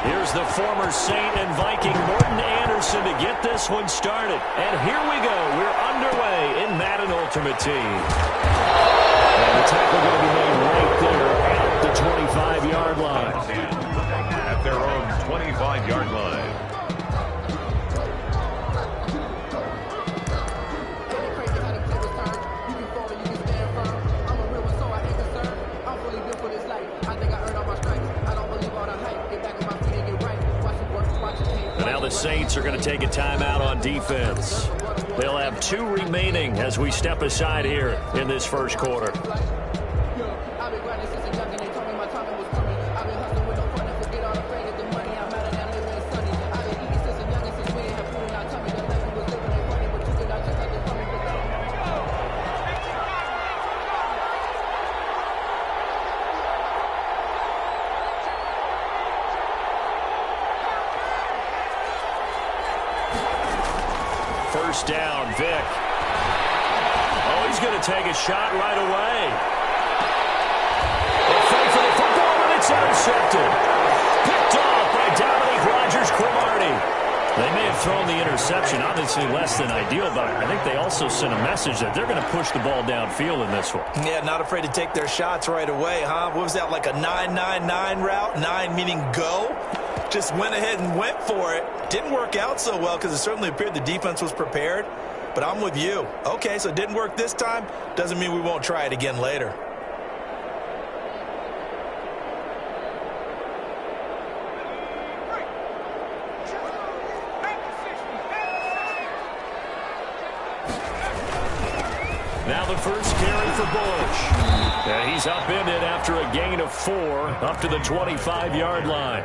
Here's the former Saint and Viking Morton Anderson to get this one started. And here we go. We're underway in Madden Ultimate Team. And the tackle going to be made right there at the 25-yard line. At their own 25-yard line. And now the Saints are going to take a timeout on defense. They'll have 2 remaining as we step aside here in this first quarter. First down, Vic. Oh, he's going to take a shot right away. They fight for the football, and it's intercepted. Picked off by Dominique Rodgers-Cromartie. They may have thrown the interception, obviously less than ideal, but I think they also sent a message that they're going to push the ball downfield in this one. Yeah, not afraid to take their shots right away, huh? What was that, like a 9-9-9 route? 9 meaning go? Just went ahead and went for it. Didn't work out so well because it certainly appeared the defense was prepared. But I'm with you. Okay, so it didn't work this time. Doesn't mean we won't try it again later. Now the first carry for Bush. And he's upended after a gain of 4 up to the 25-yard line.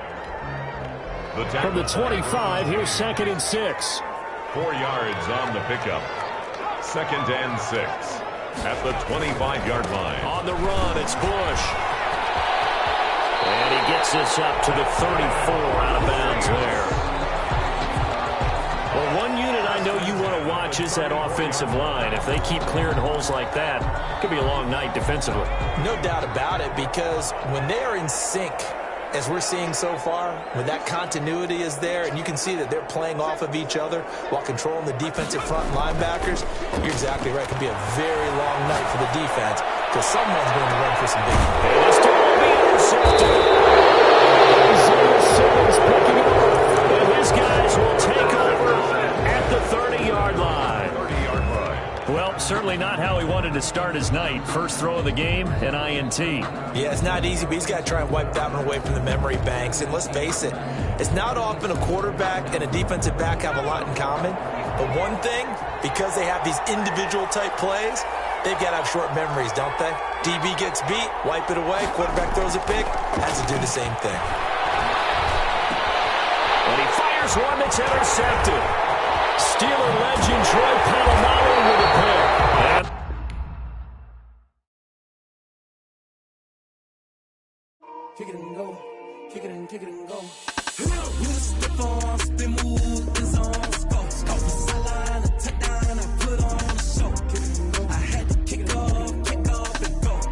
From the 25, here's 2nd and 6. 4 yards on the pickup. 2nd and 6 at the 25-yard line. On the run, it's Bush. And he gets this up to the 34, out of bounds there. Well, one unit I know you want to watch is that offensive line. If they keep clearing holes like that, it could be a long night defensively. No doubt about it, because when they are in sync, as we're seeing so far, when that continuity is there, and you can see that they're playing off of each other while controlling the defensive front linebackers, you're exactly right. It could be a very long night for the defense because someone's going to run for some big. This will be intercepted. Isaiah Simmons picking it up, and his guys will take over at the 30-yard line. 30-yard line. Well, certainly not how he wanted to start his night. First throw of the game, an INT. Yeah, it's not easy, but he's got to try and wipe that one away from the memory banks. And let's face it, it's not often a quarterback and a defensive back have a lot in common. But one thing, because they have these individual type plays, they've got to have short memories, don't they? DB gets beat, wipe it away, quarterback throws a pick, has to do the same thing. And he fires one that's intercepted. Steeler legend Troy Polamalu with a pick. And kick it and go, kick it and go. With the form, spin move, the zone, scope. Scope the sideline, a touchdown, I put on a show. Kick it and go. I had to kick off and go.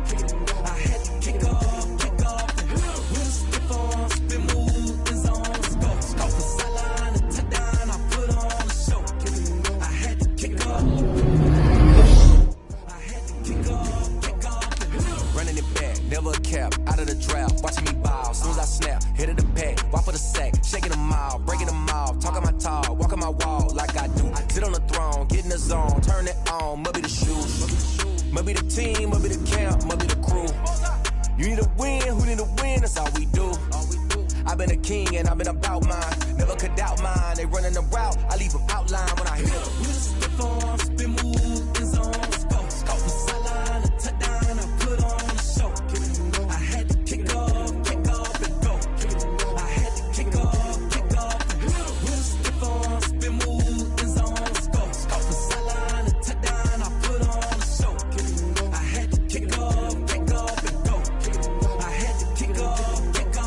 Kick it and go. I had to kick off and go. With the form, spin move, the zone, scope. Scope the sideline, a touchdown, I put on a show. Kick it and go. I had to kick off. I had to kick off. Running it back, never a cap, out of the draft, watching me bow. As soon as I snap, hit it the pack, walk for the sack, shaking them out, breaking them off, talking my talk, walking my wall like I do. Sit on the throne, get in the zone, turn it on, must be the shoes, must be the team, must be the camp, must be the crew. You need a win, who need a win, that's all we do. I've been a king and I've been about mine, never could doubt mine. They running the route, I leave them outline when I hit them. Spin move, in zone, scope, scope the sideline, a touchdown, I put on a show. I had to kick off and go. I had to kick off and spin move, in zone, scope, scope the sideline, a touchdown, I put on a show. I had to kick off and go. I had to kick off and go.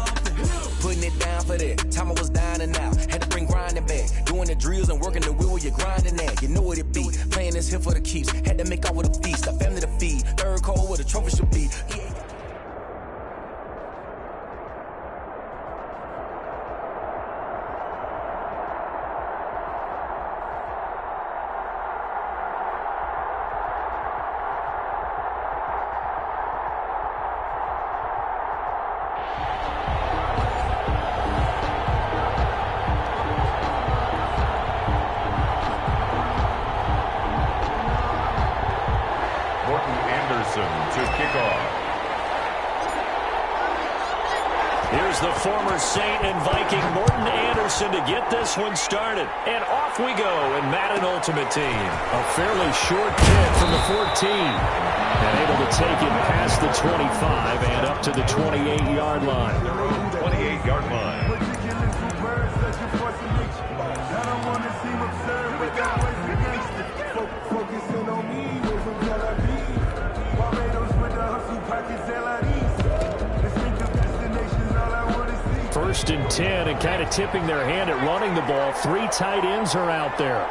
Putting it down for that, time I was down and out, had to bring grinding back, doing the drills and working the wheel where you're grinding at, you know what it be, playing this here for the keeps, had to make out with a feast, a family to feed, third cold where the trophy should be. Yeah. Here's the former Saint and Viking Morton Anderson to get this one started. And off we go in Madden Ultimate Team. A fairly short kick from the 14. And able to take it past the 25 and up to the 28-yard line. 28-yard line. First and 10, and kind of tipping their hand at running the ball. 3 tight ends are out there.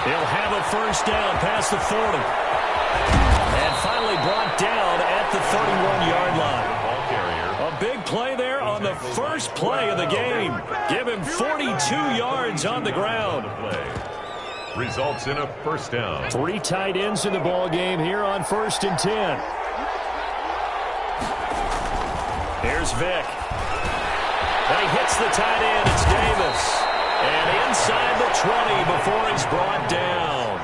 He'll have a first down past the 40. And finally brought down at the 31-yard line. A big play there on the first play of the game. Give him 42 yards on the ground. Results in a first down. 3 tight ends in the ball game here on 1st and 10. Here's Vick. And he hits the tight end. It's Davis. And inside the 20 before he's brought down.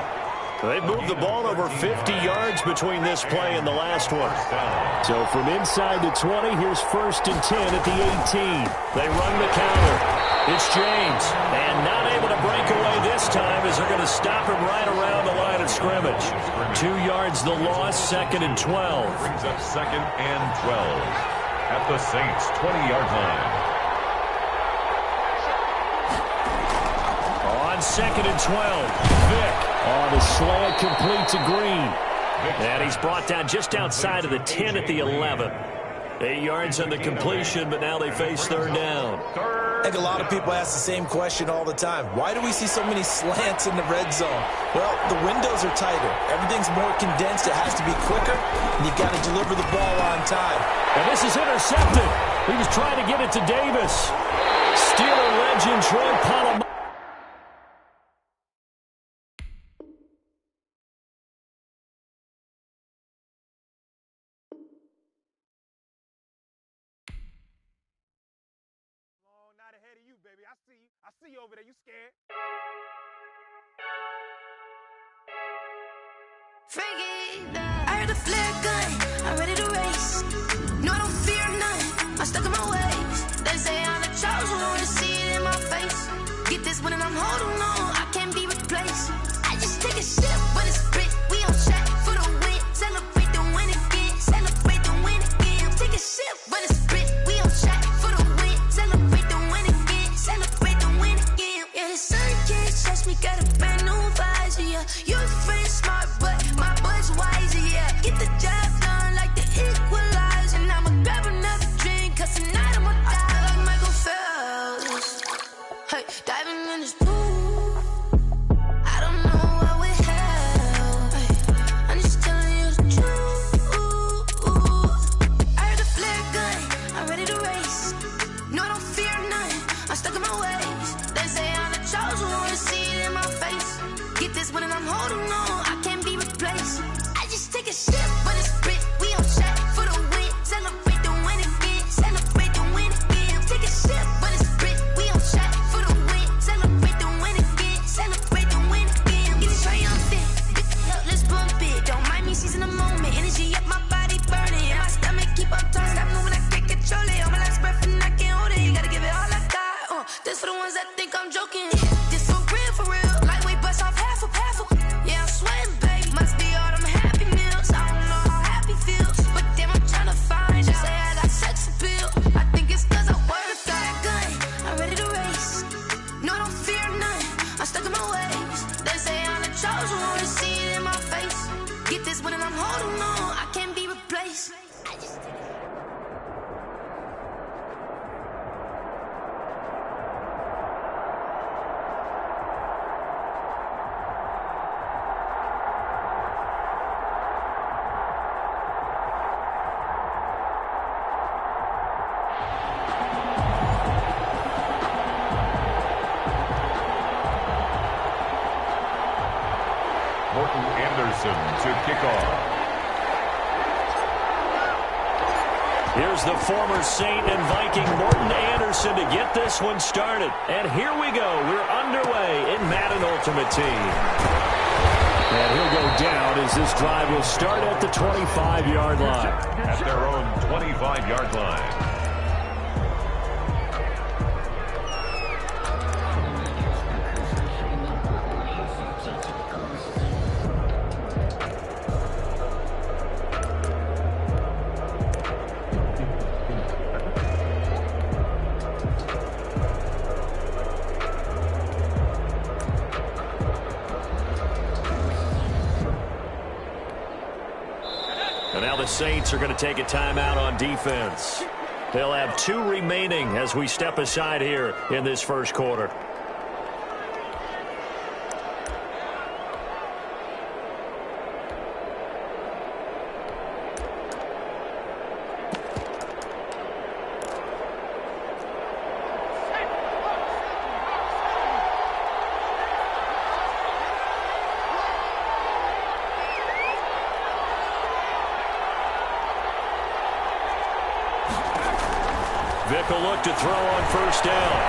They've moved the ball over 50 yards between this play and the last one. So from inside the 20, here's 1st and 10 at the 18. They run the counter. It's James. And not able to break away this time as they're going to stop him right around the line of scrimmage. 2 yards the loss, 2nd and 12. Brings up 2nd and 12. At the Saints' 20-yard line. On 2nd and 12, Vick on the slant, complete to Green. And he's brought down just outside of the 10 at the 11. 8 yards on the completion, but now they face 3rd down. I think a lot of people ask the same question all the time. Why do we see so many slants in the red zone? Well, the windows are tighter. Everything's more condensed. It has to be quicker, and you've got to deliver the ball on time. And this is intercepted. He was trying to get it to Davis. Steeler legend Troy Polamalu. I see you over there. You scared? Freaky, I heard the flare gun. I'm ready to race. No, I don't fear none. I'm stuck in my ways. They say I'm the chosen one to see it in my face. Get this one and I'm holding on. I can't be replaced. I just take a sip when it's spit. We on track for the win. Celebrate the win again. Celebrate the win again. Take a sip when it's spit. We on track for the win. Celebrate the win again. Celebrate the win again. Yeah, the sun can't touch me. Got a brand new visor. Yeah, you're friend smart, but my bud's wiser. Yeah, get the job done like the equalizer. And I'ma grab another drink, cause tonight I'ma die like Michael Phelps. Hey, diving in this pool. I don't know what would help. Hey, I'm just telling you the truth. I heard the flare gun. I'm ready to race. No, I don't fear none. I'm stuck in my ways. They say I'm the chosen one to see it in my face. Get this one and I'm holding on. I can't be replaced. I just take a sip, but it's spit. We on track for the win. Celebrate the win again. Celebrate the win again. Take a sip, but it's spit. We on track for the win. Celebrate the win again. Celebrate the win again. Get triumphant. Look, let's bump it. Don't mind me seizing the moment. Energy up, my body burning. And my stomach keep up turning. Stop moving, I can't control it. On my last breath and I can't hold it. You gotta give it all I got. This for the ones that think I'm joking. This for real, for real. Lightweight bust off half a. Yeah, I'm sweating, babe. Must be all them happy meals. I don't know how happy feels, but damn, I'm trying to find you. Say I got sex appeal. I think it's cause I work that gun. I'm ready to race. No, I don't fear none. I'm stuck in my ways. They say I'm the chosen one to see it in my face. Get this one and I'm holding on. I can't be replaced. Morton Anderson to kick off. Here's the former Saint and Viking Morton Anderson to get this one started. And here we go. We're underway in Madden Ultimate Team. And he'll go down as this drive will start at the 25-yard line. At their own 25-yard line. And now the Saints are going to take a timeout on defense. They'll have 2 remaining as we step aside here in this first quarter. Vick will look to throw on first down.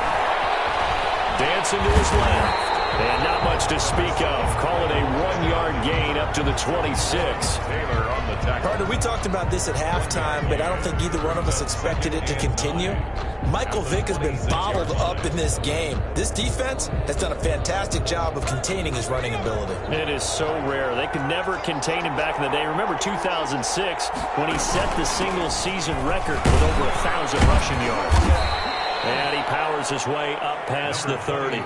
Dancing to his left. And not much to speak of. Call it a 1-yard gain up to the 26. Taylor on the tackle. Carter, we talked about this at halftime, but I don't think either one of us expected it to continue. Michael Vick has been bottled up in this game. This defense has done a fantastic job of containing his running ability. It is so rare. They could never contain him back in the day. Remember 2006 when he set the single-season record with over 1,000 rushing yards. And he powers his way up past the 30.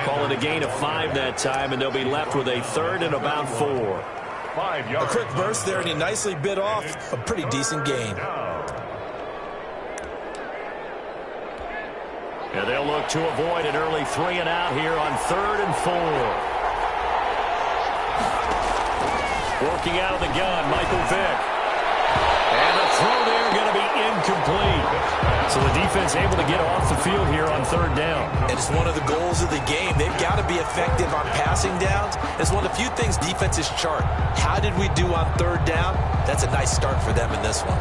Call it a gain of 5 that time, and they'll be left with a 3rd and about 4. 5 yards. A quick burst there, and he nicely bit off a pretty decent gain. And they'll look to avoid an early 3 and out here on 3rd and 4. Working out of the gun, Michael Vick. And the throw there going to be incomplete. So the defense able to get off the field here on 3rd down. And it's one of the goals of the game. They've got to be effective on passing downs. It's one of the few things defenses chart. How did we do on 3rd down? That's a nice start for them in this one.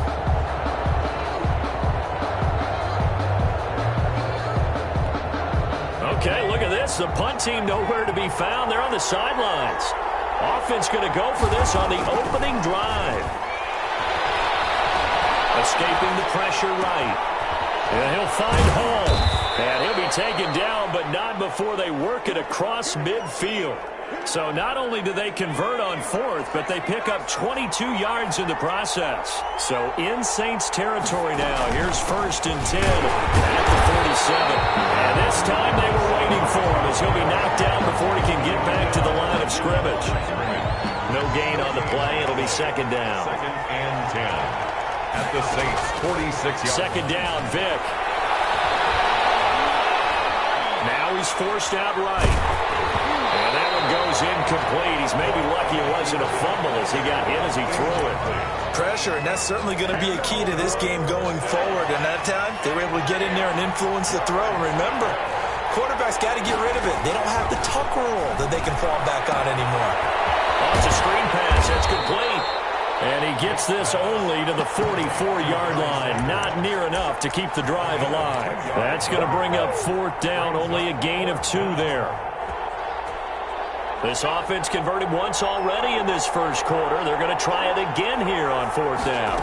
Okay, look at this. The punt team nowhere to be found. They're on the sidelines. Offense going to go for this on the opening drive. Escaping the pressure right. And he'll find home. And he'll be taken down, but not before they work it across midfield. So not only do they convert on 4th, but they pick up 22 yards in the process. So in Saints territory now. Here's 1st and 10 at the 47. And this time they were waiting for him as he'll be knocked down before he can get back to the line of scrimmage. No gain on the play. It'll be 2nd down. 2nd and 10. At the Saints, 46 yards. 2nd down, Vick. Now he's forced out right. And that one goes incomplete. He's maybe lucky it wasn't a fumble as he got hit as he threw it. Pressure, and that's certainly going to be a key to this game going forward. And that time, they were able to get in there and influence the throw. Remember, quarterbacks got to get rid of it. They don't have the tuck rule that they can fall back on anymore. Oh, it's a screen pass. That's complete. And he gets this only to the 44-yard line. Not near enough to keep the drive alive. That's going to bring up 4th down. Only a gain of 2 there. This offense converted once already in this first quarter. They're going to try it again here on 4th down.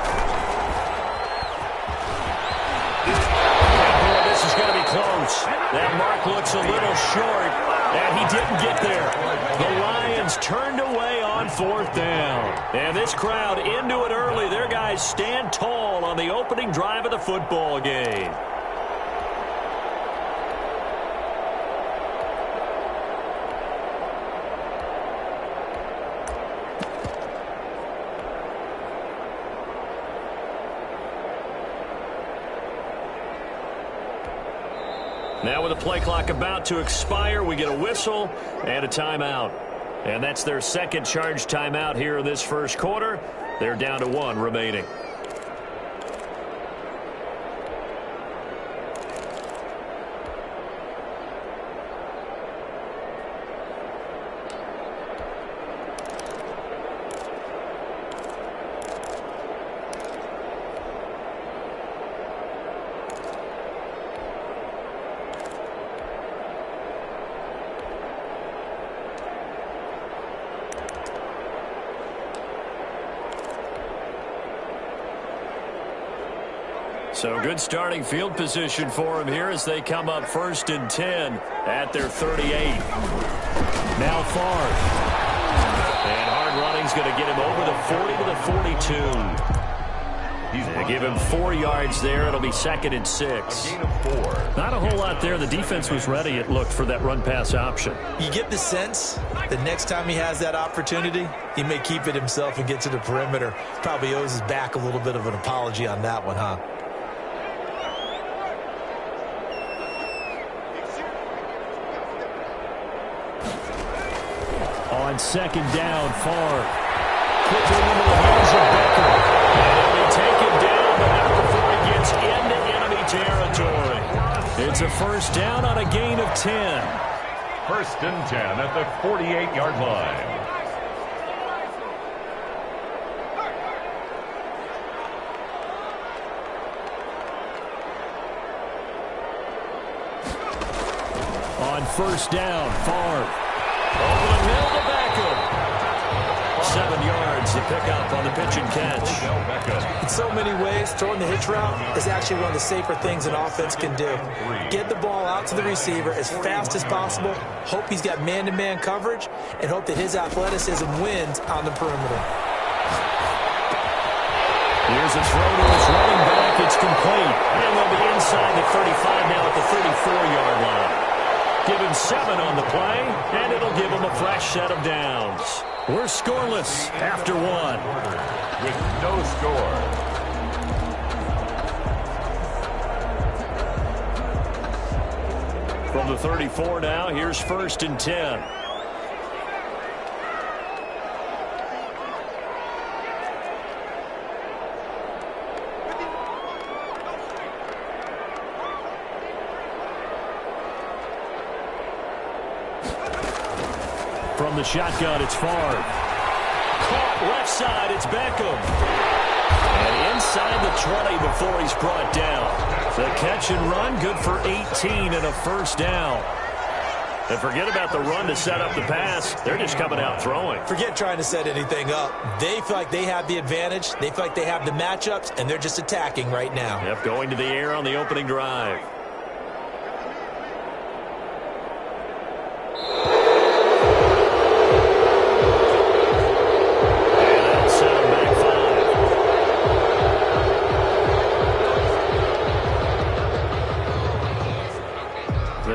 And boy, this is going to be close. That mark looks a little short, and he didn't get there. The Lions turned away on 4th down. And this crowd into it early. Their guys stand tall on the opening drive of the football game. Now with the play clock about to expire, we get a whistle and a timeout. And that's their 2nd charge timeout here in this first quarter. They're down to 1 remaining. So good starting field position for him here as they come up 1st and 10 at their 38. Now Favre. And hard running's going to get him over the 40 to the 42. They give him 4 yards there. It'll be 2nd and 6. A gain of 4. Not a whole lot there. The defense was ready, it looked, for that run-pass option. You get the sense the next time he has that opportunity, he may keep it himself and get to the perimeter. Probably owes his back a little bit of an apology on that one, huh? On 2nd down, Favre. Quickly into the hands of Becker. And they take him down, but not before he gets into enemy territory. It's a 1st down on a gain of 10. 1st and 10 at the 48-yard line. On 1st down, Favre. Over the middle to Beckham. 7 yards, the pickup on the pitch and catch. In so many ways, throwing the hitch route is actually one of the safer things an offense can do. Get the ball out to the receiver as fast as possible, hope he's got man-to-man coverage, and hope that his athleticism wins on the perimeter. Here's a throw to his running back. It's complete. And they'll be inside the 35 now at the 34-yard line. Give him 7 on the play, and it'll give him a fresh set of downs. We're scoreless after 1. With no score. From the 34 now, here's 1st and 10. From the shotgun, it's Favre. Caught left side, it's Beckham. And inside the 20 before he's brought down. The catch and run, good for 18 and a 1st down. And forget about the run to set up the pass. They're just coming out throwing. Forget trying to set anything up. They feel like they have the advantage. They feel like they have the matchups, and they're just attacking right now. Yep, going to the air on the opening drive.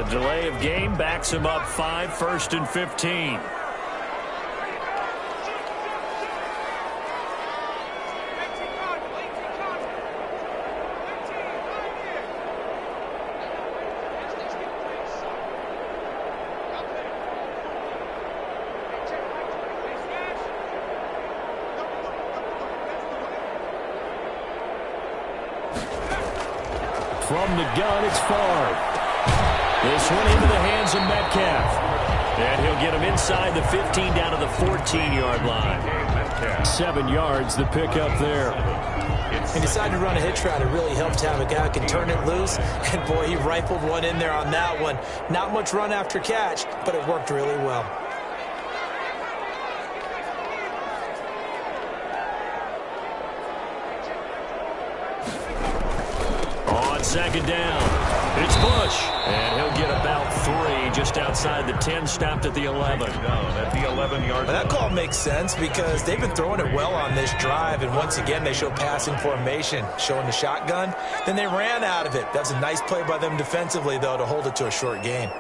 Delay of game backs him up 5, 1st and 15. From the gun, it's Favre. This one into the hands of Metcalf. And he'll get him inside the 15 down to the 14-yard line. 7 yards, the pickup there. He decided to run a hitch route. It really helped to have a guy who can turn it loose. And, boy, he rifled one in there on that one. Not much run after catch, but it worked really well. On 2nd down. It's Bush, and he'll get about 3 just outside the 10, stopped at the 11. At the 11-yard line. That call makes sense because they've been throwing it well on this drive, and once again they show passing formation, showing the shotgun. Then they ran out of it. That's a nice play by them defensively, though, to hold it to a short gain.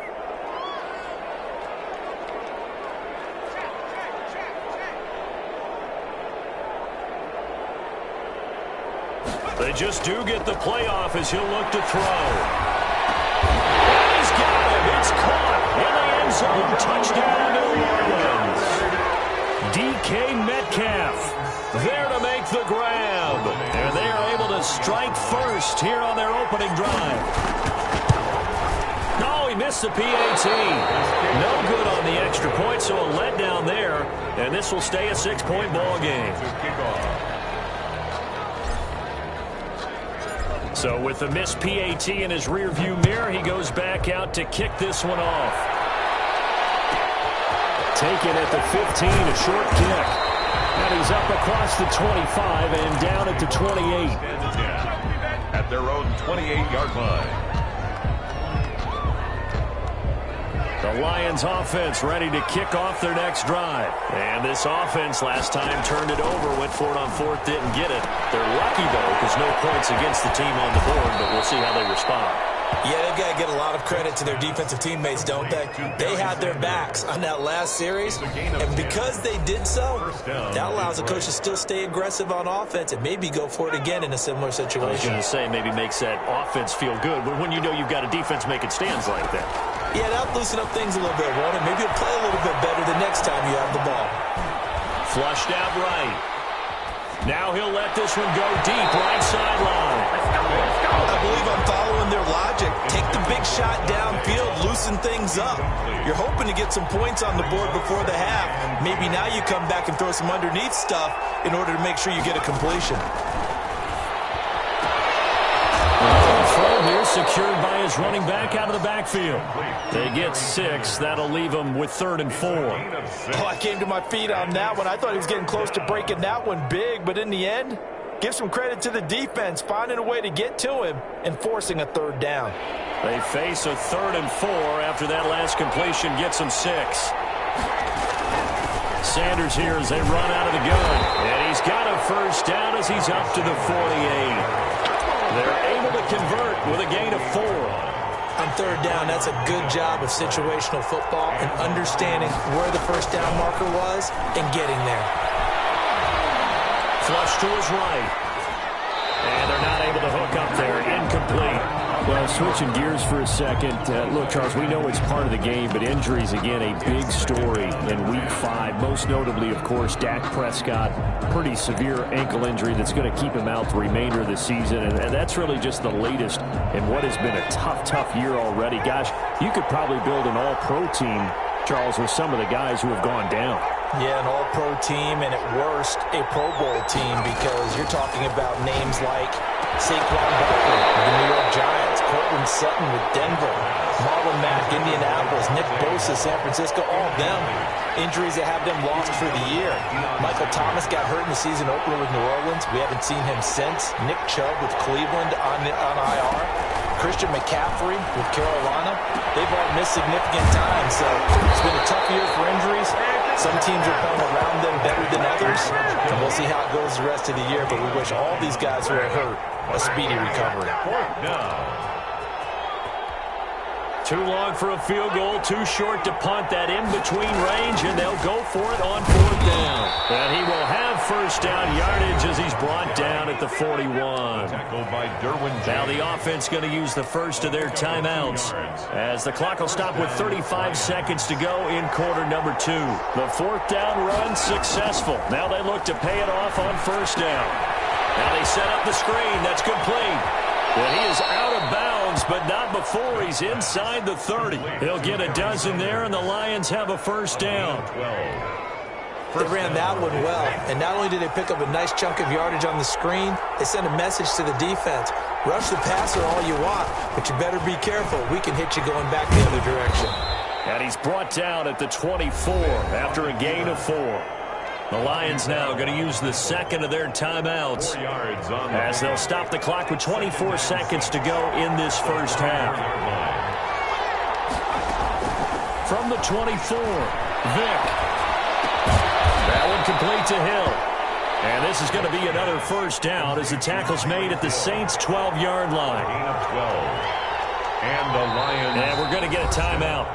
They just do get the playoff as he'll look to throw. He's got him. It's caught in the end zone. Touchdown, New Orleans. DK Metcalf there to make the grab. And they are able to strike first here on their opening drive. No, he missed the PAT. No good on the extra point, so a letdown there. And this will stay a 6-point ball game. So with the missed PAT in his rearview mirror, he goes back out to kick this one off. Taken at the 15, a short kick. And he's up across the 25 and down at the 28. at their own 28-yard line. The Lions offense ready to kick off their next drive. And this offense last time turned it over, went for it on fourth, didn't get it. They're lucky, though, because no points against the team on the board, but we'll see how they respond. Yeah, they've got to get a lot of credit to their defensive teammates, don't they? They had their backs on that last series, and because they did so, that allows the coach to still stay aggressive on offense and maybe go for it again in a similar situation. I was going to say, maybe makes that offense feel good, but when you know you've got a defense making stands like that. Yeah, that'll loosen up things a little bit, won't it? Maybe you'll play a little bit better the next time you have the ball. Flushed out right. Now he'll let this one go deep, right sideline. I believe I'm following their logic. Take the big shot downfield, loosen things up. You're hoping to get some points on the board before the half. Maybe now you come back and throw some underneath stuff in order to make sure you get a completion. Throw here secured by his running back out of the backfield. They get 6. That'll leave them with 3rd and 4. Oh, I came to my feet on that one. I thought he was getting close to breaking that one big, but in the end, give some credit to the defense, finding a way to get to him and forcing a 3rd down. They face a 3rd and 4 after that last completion gets them 6. Sanders here as they run out of the gun. And he's got a first down as he's up to the 48. They're able to convert with a gain of 4. On 3rd down, that's a good job of situational football and understanding where the first down marker was and getting there. Flush to his right. And they're not able to hook up there. Incomplete. Well, switching gears for a second. Look, Charles, we know it's part of the game, but injuries, again, a big story in Week 5. Most notably, of course, Dak Prescott. Pretty severe ankle injury that's going to keep him out the remainder of the season. And that's really just the latest in what has been a tough year already. Gosh, you could probably build an all-pro team, Charles, with some of the guys who have gone down. Yeah, an all-pro team, and at worst, a Pro Bowl team, because you're talking about names like Saquon Barkley with the New York Giants, Cortland Sutton with Denver, Marlon Mack, Indianapolis, Nick Bosa, San Francisco, all of them. Injuries that have them lost for the year. Michael Thomas got hurt in the season opener with New Orleans. We haven't seen him since. Nick Chubb with Cleveland on IR. Christian McCaffrey with Carolina. They've all missed significant time, so it's been a tough year for injuries. Some teams are playing around them better than others, and we'll see how it goes the rest of the year, but we wish all these guys who are hurt a speedy recovery. Too long for a field goal, too short to punt. That in-between range, and they'll go for it on 4th down. And he will have first down yardage as he's brought down at the 41. Now the offense going to use the first of their timeouts as the clock will stop with 35 seconds to go in quarter number 2. The 4th down run successful. Now they look to pay it off on first down. Now they set up the screen. That's complete. And he is out of bounds, but not before he's inside the 30. He'll get a dozen there, and the Lions have a first down. They ran that one well, and not only did they pick up a nice chunk of yardage on the screen, they sent a message to the defense. Rush the passer all you want, but you better be careful. We can hit you going back the other direction. And he's brought down at the 24 after a gain of 4. The Lions now going to use the second of their timeouts as they'll stop the clock with 24 seconds to go in this first half. From the 24, Vick. That one complete to Hill. And this is going to be another first down as the tackle's made at the Saints' 12-yard line. And the Lions. And we're going to get a timeout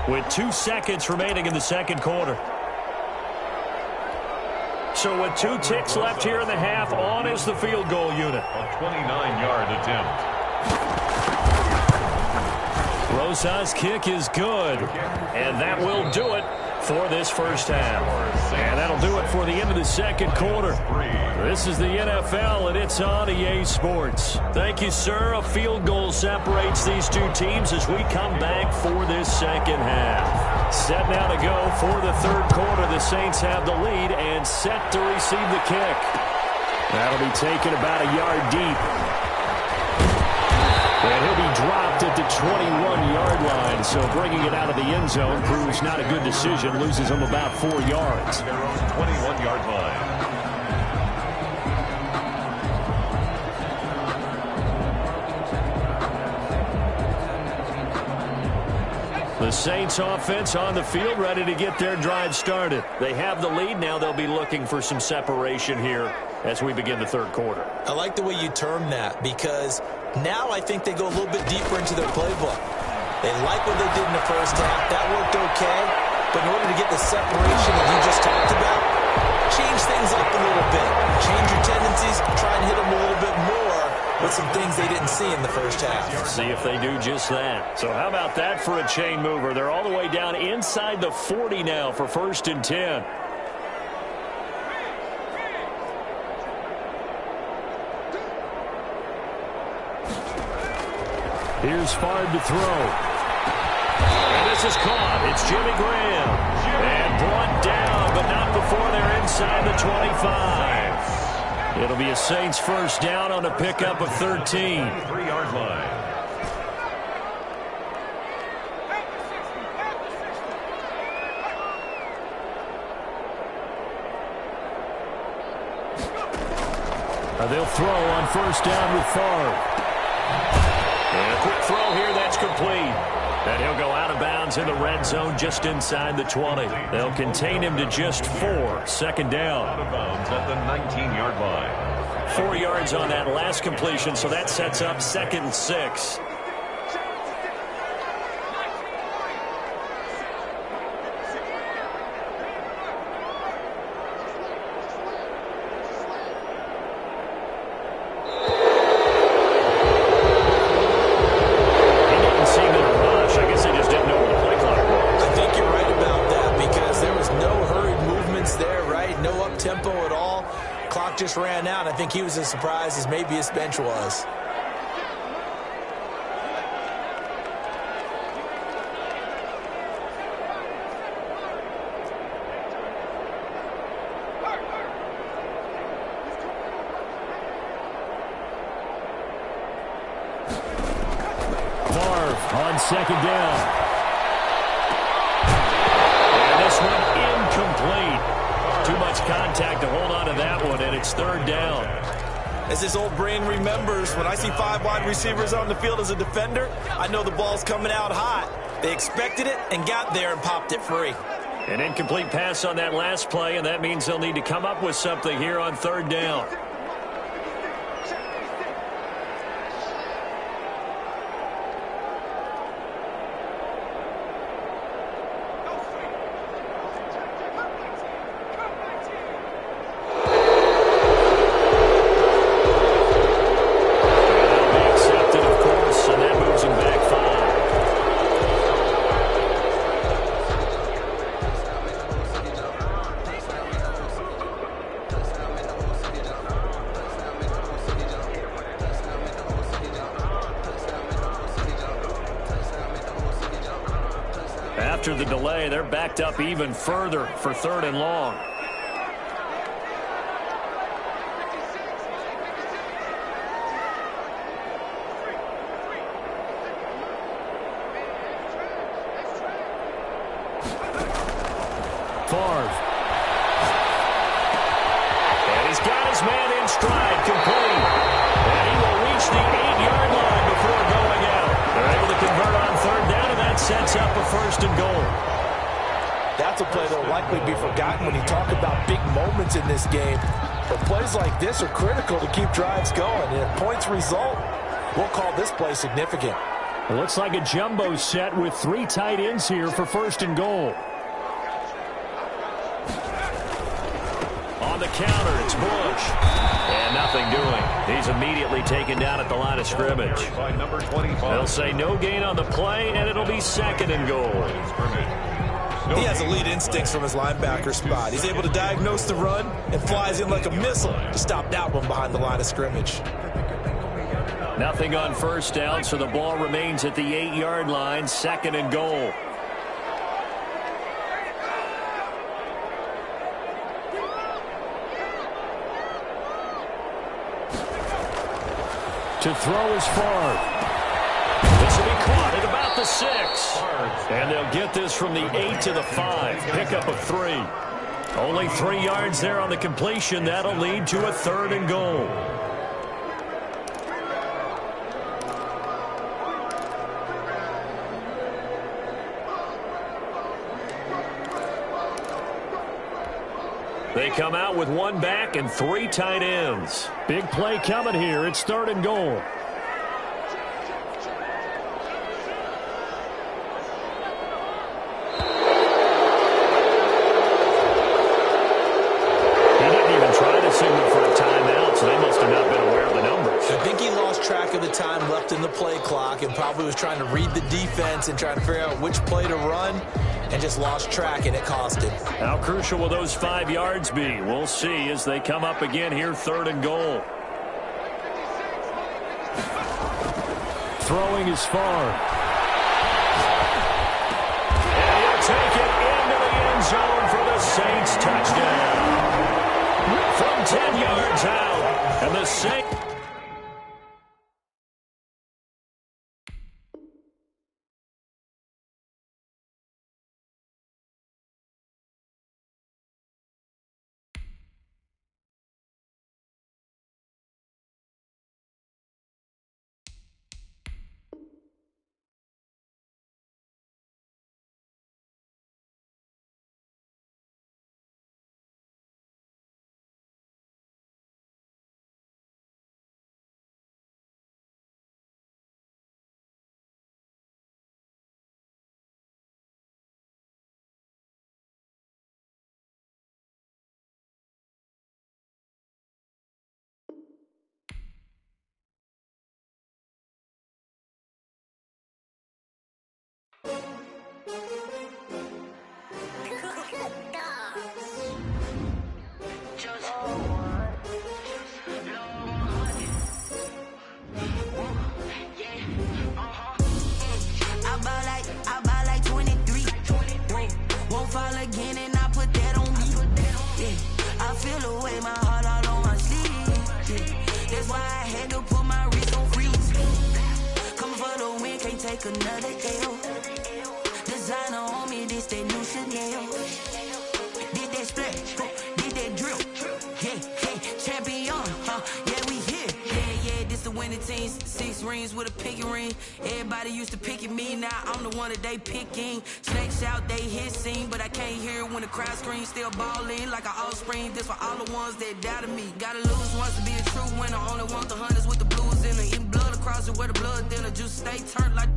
with 2 seconds remaining in the second quarter. So with 2 ticks left here in the half, on is the field goal unit. A 29-yard attempt. Rosa's kick is good, and that will do it for this first half. And that'll do it for the end of the second quarter. This is the NFL, and it's on EA Sports. Thank you, sir. A field goal separates these two teams as we come back for this second half. Set now to go for the third quarter. The Saints have the lead and set to receive the kick. That'll be taken about a yard deep. And he'll be dropped at the 21-yard line. So bringing it out of the end zone proves not a good decision. Loses him about 4 yards. Their own 21-yard line. The Saints offense on the field, ready to get their drive started. They have the lead. Now they'll be looking for some separation here as we begin the third quarter. I like the way you term that, because now I think they go a little bit deeper into their playbook. They like what they did in the first half. That worked okay. But in order to get the separation that you just talked about, change things up a little bit. Change your tendencies. Try and hit them a little bit more with some things they didn't see in the first half. See if they do just that. So how about that for a chain mover? They're all the way down inside the 40 now for 1st and 10. Here's Shaud to throw. And this is caught. It's Jimmy Graham. And brought down, but not before they're inside the 25. It'll be a Saints first down on a pickup of 13. 3-yard line. They'll throw on first down with Favre. And a quick throw here that's complete. And he'll go out of bounds in the red zone just inside the 20. They'll contain him to just 4. Second down. Out of bounds at the 19-yard line. 4 yards on that last completion, so that sets up 2nd and 6. Just ran out. I think he was as surprised as maybe his bench was. Favre on second down. And this one incomplete. Too much contact to hold on to that one, and it's 3rd down. As his old brain remembers, when I see 5 wide receivers on the field as a defender, I know the ball's coming out hot. They expected it and got there and popped it free. An incomplete pass on that last play, and that means they'll need to come up with something here on 3rd down. After the delay, they're backed up even further for 3rd and long. Favre. And he's got his man in stride, complete. And he will reach the 8-yard line before going out. They're able to convert on 3rd down, and that sets up a 1st and goal. That's a play that will likely be forgotten when you talk about big moments in this game. But plays like this are critical to keep drives going. And if points result, we'll call this play significant. It looks like a jumbo set with 3 tight ends here for 1st and goal. On the counter, it's Bush. And nothing doing. He's immediately taken down at the line of scrimmage. By number 25. They'll say no gain on the play, and it'll be 2nd and goal. He has elite instincts from his linebacker spot. He's able to diagnose the run and flies in like a missile to stop that one behind the line of scrimmage. Nothing on first down, so the ball remains at the 8-yard line, 2nd and goal. To throw is Favre. This will be caught at about the 6. And they'll get this from the 8 to the 5. Pickup of 3. Only 3 yards there on the completion. That'll lead to a 3rd and goal. They come out with one back and 3 tight ends. Big play coming here. It's 3rd and goal. Signal for a timeout, so they must have not been aware of the numbers. I think he lost track of the time left in the play clock and probably was trying to read the defense and trying to figure out which play to run and just lost track, and it cost him. How crucial will those 5 yards be? We'll see as they come up again here, 3rd and goal. Throwing is far. And he'll take it into the end zone for the Saints touchdown. From 10 yards out, and the Saints. Another L. Designer on me, this that new Chanel. Did that splash, did that drill. Yeah, champion, yeah, we here. Yeah, this the winning team. 6 rings with a pinky ring. Everybody used to pick at me, now I'm the one that they picking. Snakes out, they hissing, but I can't hear when the crowd screams. Still balling like an offspring. This for all the ones that doubted me. Gotta lose once to be a true winner. Only want the hunters with the blues in it. Eating blood across it where the blood thinner. Juice stay turned like.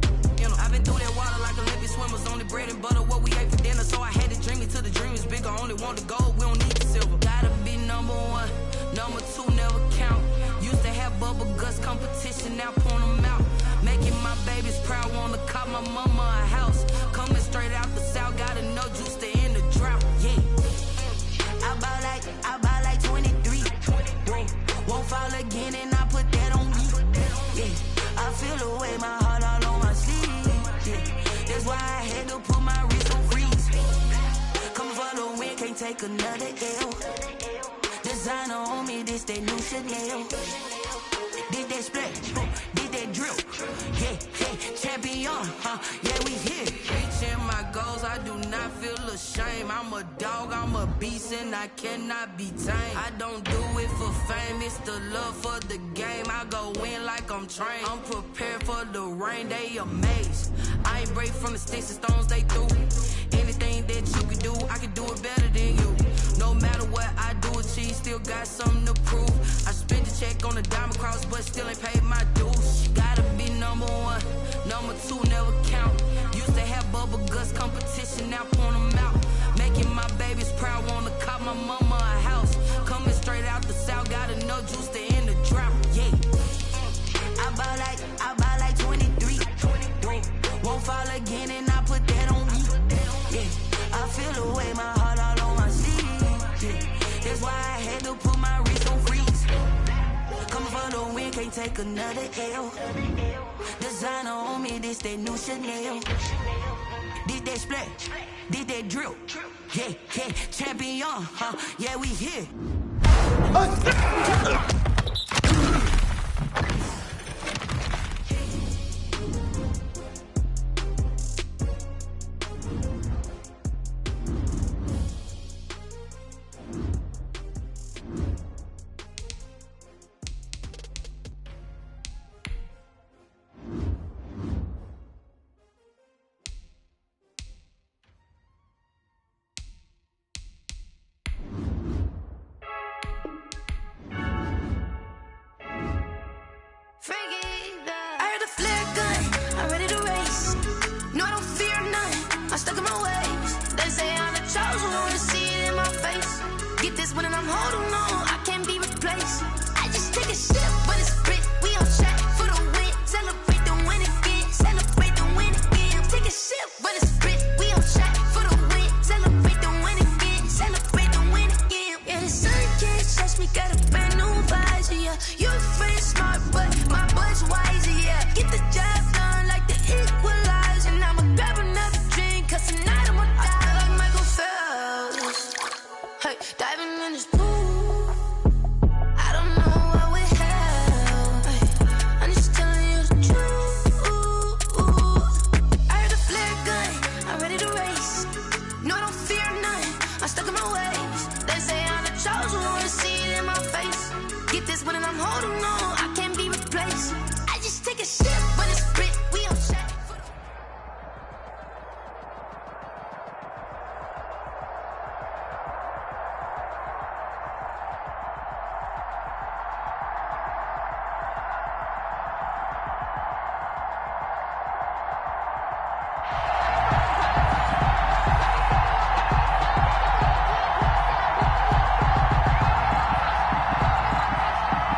I've been through that water like Olympic swimmers. Only bread and butter, what we ate for dinner. So I had to dream it till the dream is bigger. Only want the gold, we don't need the silver. Gotta be number 1, number 2 never count. Used to have bubble guts competition, now point them out. Making my babies proud, wanna cop my mama a house. Coming straight out the south, gotta know juice to end the drought. Yeah, I buy like 23. Won't fall again and I put that on me. Yeah, I feel the way my heart all on my sleeve. That's why I had to put my wrist on freeze. Coming for the win, can't take another L. Designer on me, this that new Chanel. Did that splash, did that drill. Yeah, champion, yeah, we here. Reaching my goals, I do not feel ashamed. I'm a dog, I'm a beast, and I cannot be tamed. I don't do it for fame, it's the love for the game. I go in like I'm trained. I'm prepared for the rain, they amazed. I ain't break from the sticks and stones they threw. Anything that you can do, I can do it better than you. No matter what I do, achieve, still got something to prove. I spent the check on the diamond cross, but still ain't paid my dues. Gotta be number 1, number 2 never count. Used to have bubble guts competition, now point them out. Making my babies proud, wanna cop my mama a house. Coming straight out the south, gotta know juice to end the drought. Yeah, I buy like 23. Won't fall again and I put that on me. Yeah, I feel the way my heart all on my sleeve. Yeah, that's why I had to put my wrist on freeze. Coming for the win, can't take another L. Designer on me, this that new Chanel. Did that splash, did that drill. Yeah, champion, yeah, we here. one and I'm holding on. I can't be replaced. I just take a sip, but it's split. We on track for the win. Celebrate the win again. Celebrate the win again. Take a sip, but it's split. We on track for the win. Celebrate the win again. Celebrate the win again. Yeah, the sun can't touch me. Got a brand new visor. Yeah, you're friend smart, but my boy's wiser. Yeah, get the job done like the equalizer. And I'ma grab another drink, 'cause tonight I'ma die like Michael Phelps. Hey, diving in this pool. I don't know what we have. Hey, I'm just telling you the truth. I heard a flare gun. I'm ready to race. No, I don't fear none. I'm stuck in my ways. They say I'm the chosen one. See it in my face. Get this one and I'm holding on. I can't be replaced. I just take a sip, but it's split. We on track.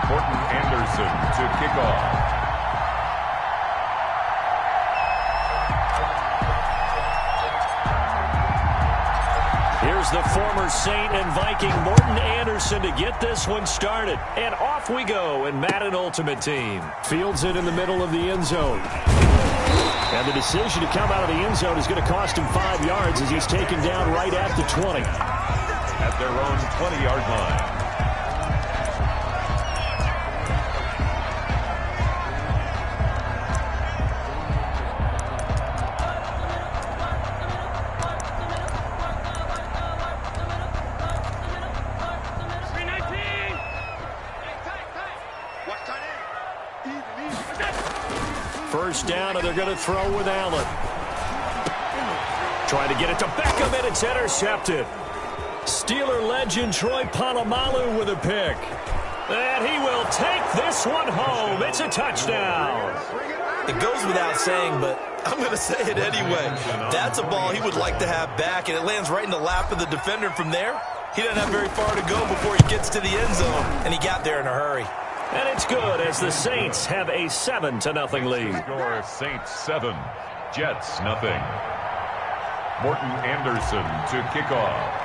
Morton Anderson to kick off. Here's the former Saint and Viking Morton Anderson to get this one started. And off we go in Madden Ultimate Team. Fields it in the middle of the end zone. And the decision to come out of the end zone is going to cost him 5 yards as he's taken down right at the 20. At their own 20-yard line. First down, and they're going to throw with Allen. Trying to get it to Beckham, and it's intercepted. Steeler legend Troy Polamalu with a pick. And he will take this one home. It's a touchdown. It goes without saying, but I'm going to say it anyway. That's a ball he would like to have back, and it lands right in the lap of the defender from there. He doesn't have very far to go before he gets to the end zone, and he got there in a hurry. And it's good as the Saints have a 7-0 lead. Score Saints 7, Jets 0. Morton Anderson to kick off.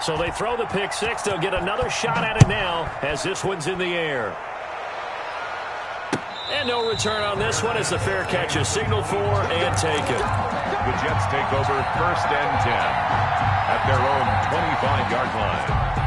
So they throw the pick six. They'll get another shot at it now as this one's in the air. And no return on this one as the fair catch is signaled for and taken. The Jets take over 1st and 10 at their own 25-yard line.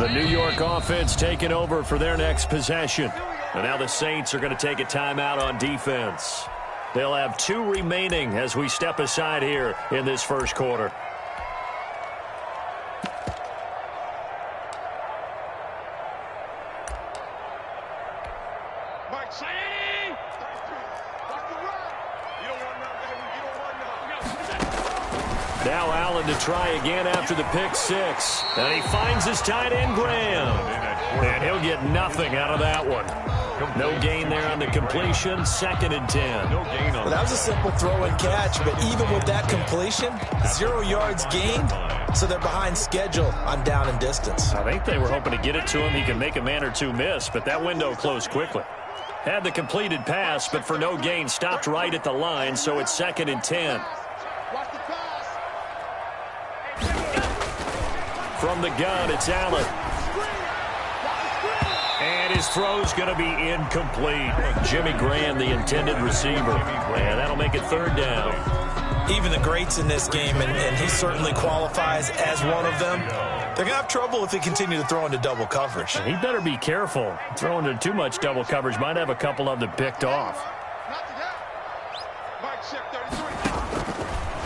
The New York offense taking over for their next possession. And now the Saints are going to take a timeout on defense. They'll have 2 remaining as we step aside here in this first quarter. Now Allen to try again after the pick six. And he finds his tight end, Graham. And he'll get nothing out of that one. No gain there on the completion. 2nd and 10. No gain on Well, that was a simple throw and catch, but even with that completion, 0 yards gained, so they're behind schedule on down and distance. I think they were hoping to get it to him. He could make a man or two miss, but that window closed quickly. Had the completed pass, but for no gain, stopped right at the line, so it's 2nd and 10. From the gun, it's Allen. And his throw's going to be incomplete. Jimmy Graham, the intended receiver. And that'll make it 3rd down. Even the greats in this game, and he certainly qualifies as one of them, they're going to have trouble if they continue to throw into double coverage. He better be careful. Throwing into too much double coverage might have a couple of them picked off.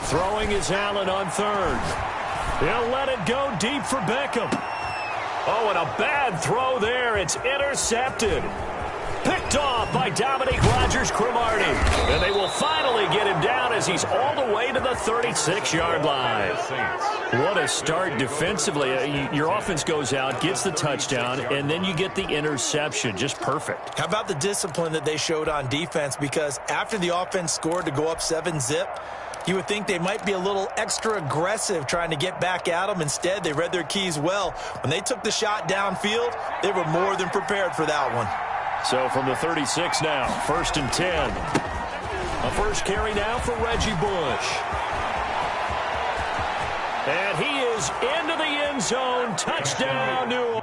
Throwing is Allen on 3rd. He'll let it go deep for Beckham. Oh, and a bad throw there. It's intercepted. Picked off by Dominique Rodgers-Cromartie. And they will finally get him down as he's all the way to the 36-yard line. What a start defensively. Your offense goes out, gets the touchdown, and then you get the interception. Just perfect. How about the discipline that they showed on defense? Because after the offense scored to go up 7-zip, you would think they might be a little extra aggressive trying to get back at them. Instead, they read their keys well. When they took the shot downfield, they were more than prepared for that one. So from the 36 now, 1st and 10. A first carry now for Reggie Bush. And he is into the end zone. Touchdown, New Orleans.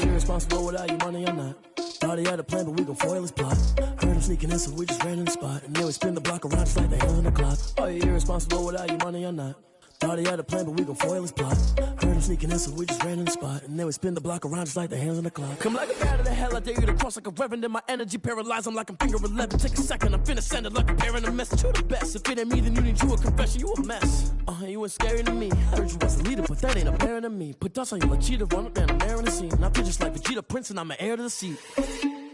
Irresponsible without your money or not. Thought he had a plan, but we gon' foil his plot. Heard him sneaking in, so we just ran in the spot. And then we spin the block around just like the hands on the clock. Are you irresponsible without your money or not? Thought he had a plan, but we gon' foil his plot. Heard him sneaking in, so we just ran in the spot. And then we spin the block around just like the hands on the clock. Come like a bat of the hell, I dare you to cross like a reverend. And my energy paralyzed, I'm like I'm finger 11. Take a second, I'm finna send it like a parent a message. You the best, if it ain't me, then you need you a confession. You a mess, you ain't scary to me. I heard you was a leader, but that ain't apparent to me. Put dust on you like cheetah, run up down the air in the scene. And I feel just like Vegeta Prince, and I'm an heir to the seat.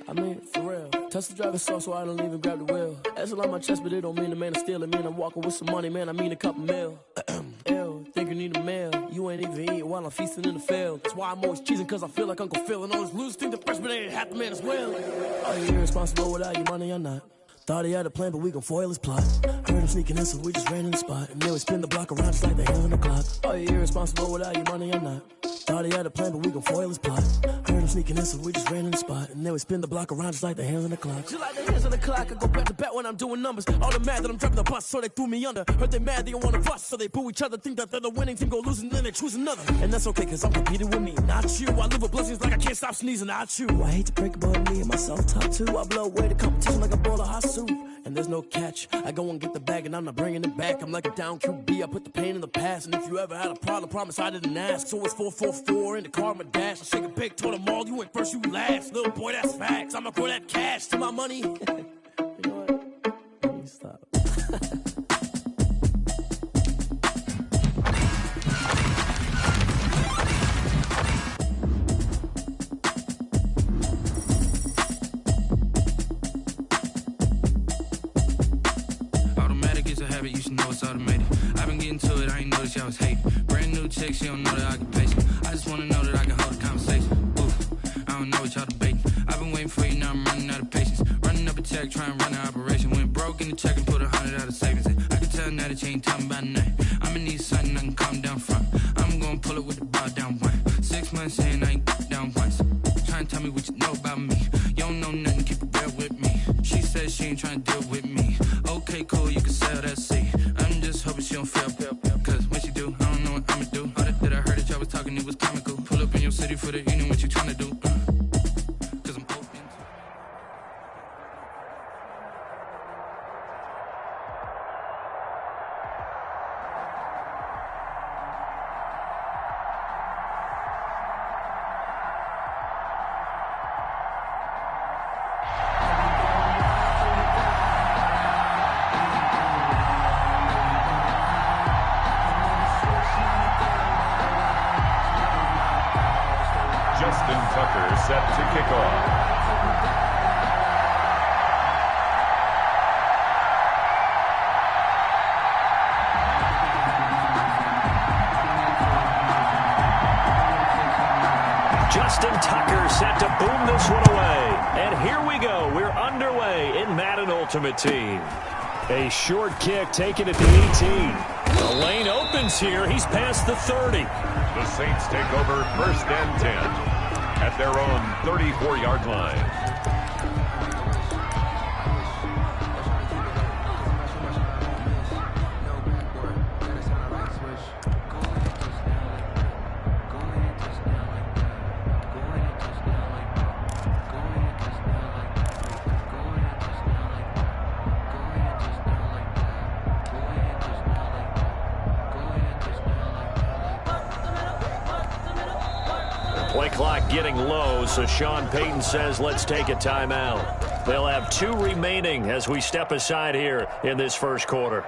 I mean, for real. Touch the driver's soft, so I don't even grab the wheel. That's on my chest, but it don't mean the man is stealing. Man, I'm walking with some money, man, I mean a couple mil. Ew, think you need a meal. You ain't even eating while I'm feasting in the field. That's why I'm always cheesing, cause I feel like Uncle Phil. And all those losers think the freshman ain't half the man as well. Are you irresponsible without your money or not? Thought he had a plan, but we gon' foil his plot. Heard him sneaking in, so we just ran in the spot. And then we spin the block around just like the hands on the clock. Are you irresponsible without your money or not? Thought he had a plan, but we gon' foil his plot. Heard him sneaking in, so we just ran in the spot. And then we spin the block around just like the hands on the clock. Just like the hands on the clock, I go back to back when I'm doing numbers. All the mad that I'm driving the bus, so they threw me under. Heard they mad, they don't wanna fuss, so they boo each other. Think that they're the winning team, go losing, then they choose another. And that's okay, cause I'm competing with me, not you. I live with blessings like I can't stop sneezing, not you. I hate to break about me and my self-talk too. I blow away the competition like a bowl of hot soup. And there's no catch. I go and get the bag and I'm not bringing it back. I'm like a down QB, I put the pain in the past. And if you ever had a problem, promise I didn't ask. So it's 4-4-4 in the car, my dash. I shake a big, told them all, you ain't first, you last. Little boy, that's facts. I'ma throw that cash to my money. You know what? Let me stop. You should know it's automated. I've been getting to it, I ain't noticed y'all was hating. Brand new chick, she don't know the occupation. I just wanna know that I can hold a conversation. Ooh, I don't know what y'all debating. I've been waiting for you, now I'm running out of patience. Running up a check, trying to run an operation. Went broke in the check and put 100 out of savings in. I can tell now that you ain't talking about nothing. I'ma need something I can calm down front. I'm gonna pull it with the bar down one. 6 months saying I ain't down once. Trying to tell me what you know about me. You don't know nothing, keep it real with me. She says she ain't trying to deal with me. Okay, cool, you can sell that seat. I'm just hoping she don't fail. Cause when she do, I don't know what I'ma do. All that I heard that y'all was talking, it was comical. Pull up in your city for the evening, what you trying to do? Cause I'm open. Set to kick off. Justin Tucker set to boom this one away. And here we go. We're underway in Madden Ultimate Team. A short kick taken at the 18. The lane opens here. He's past the 30. The Saints take over 1st and 10. At their own 34-yard line. getting low, so Sean Payton says let's take a timeout. They'll have 2 remaining as we step aside here in this first quarter.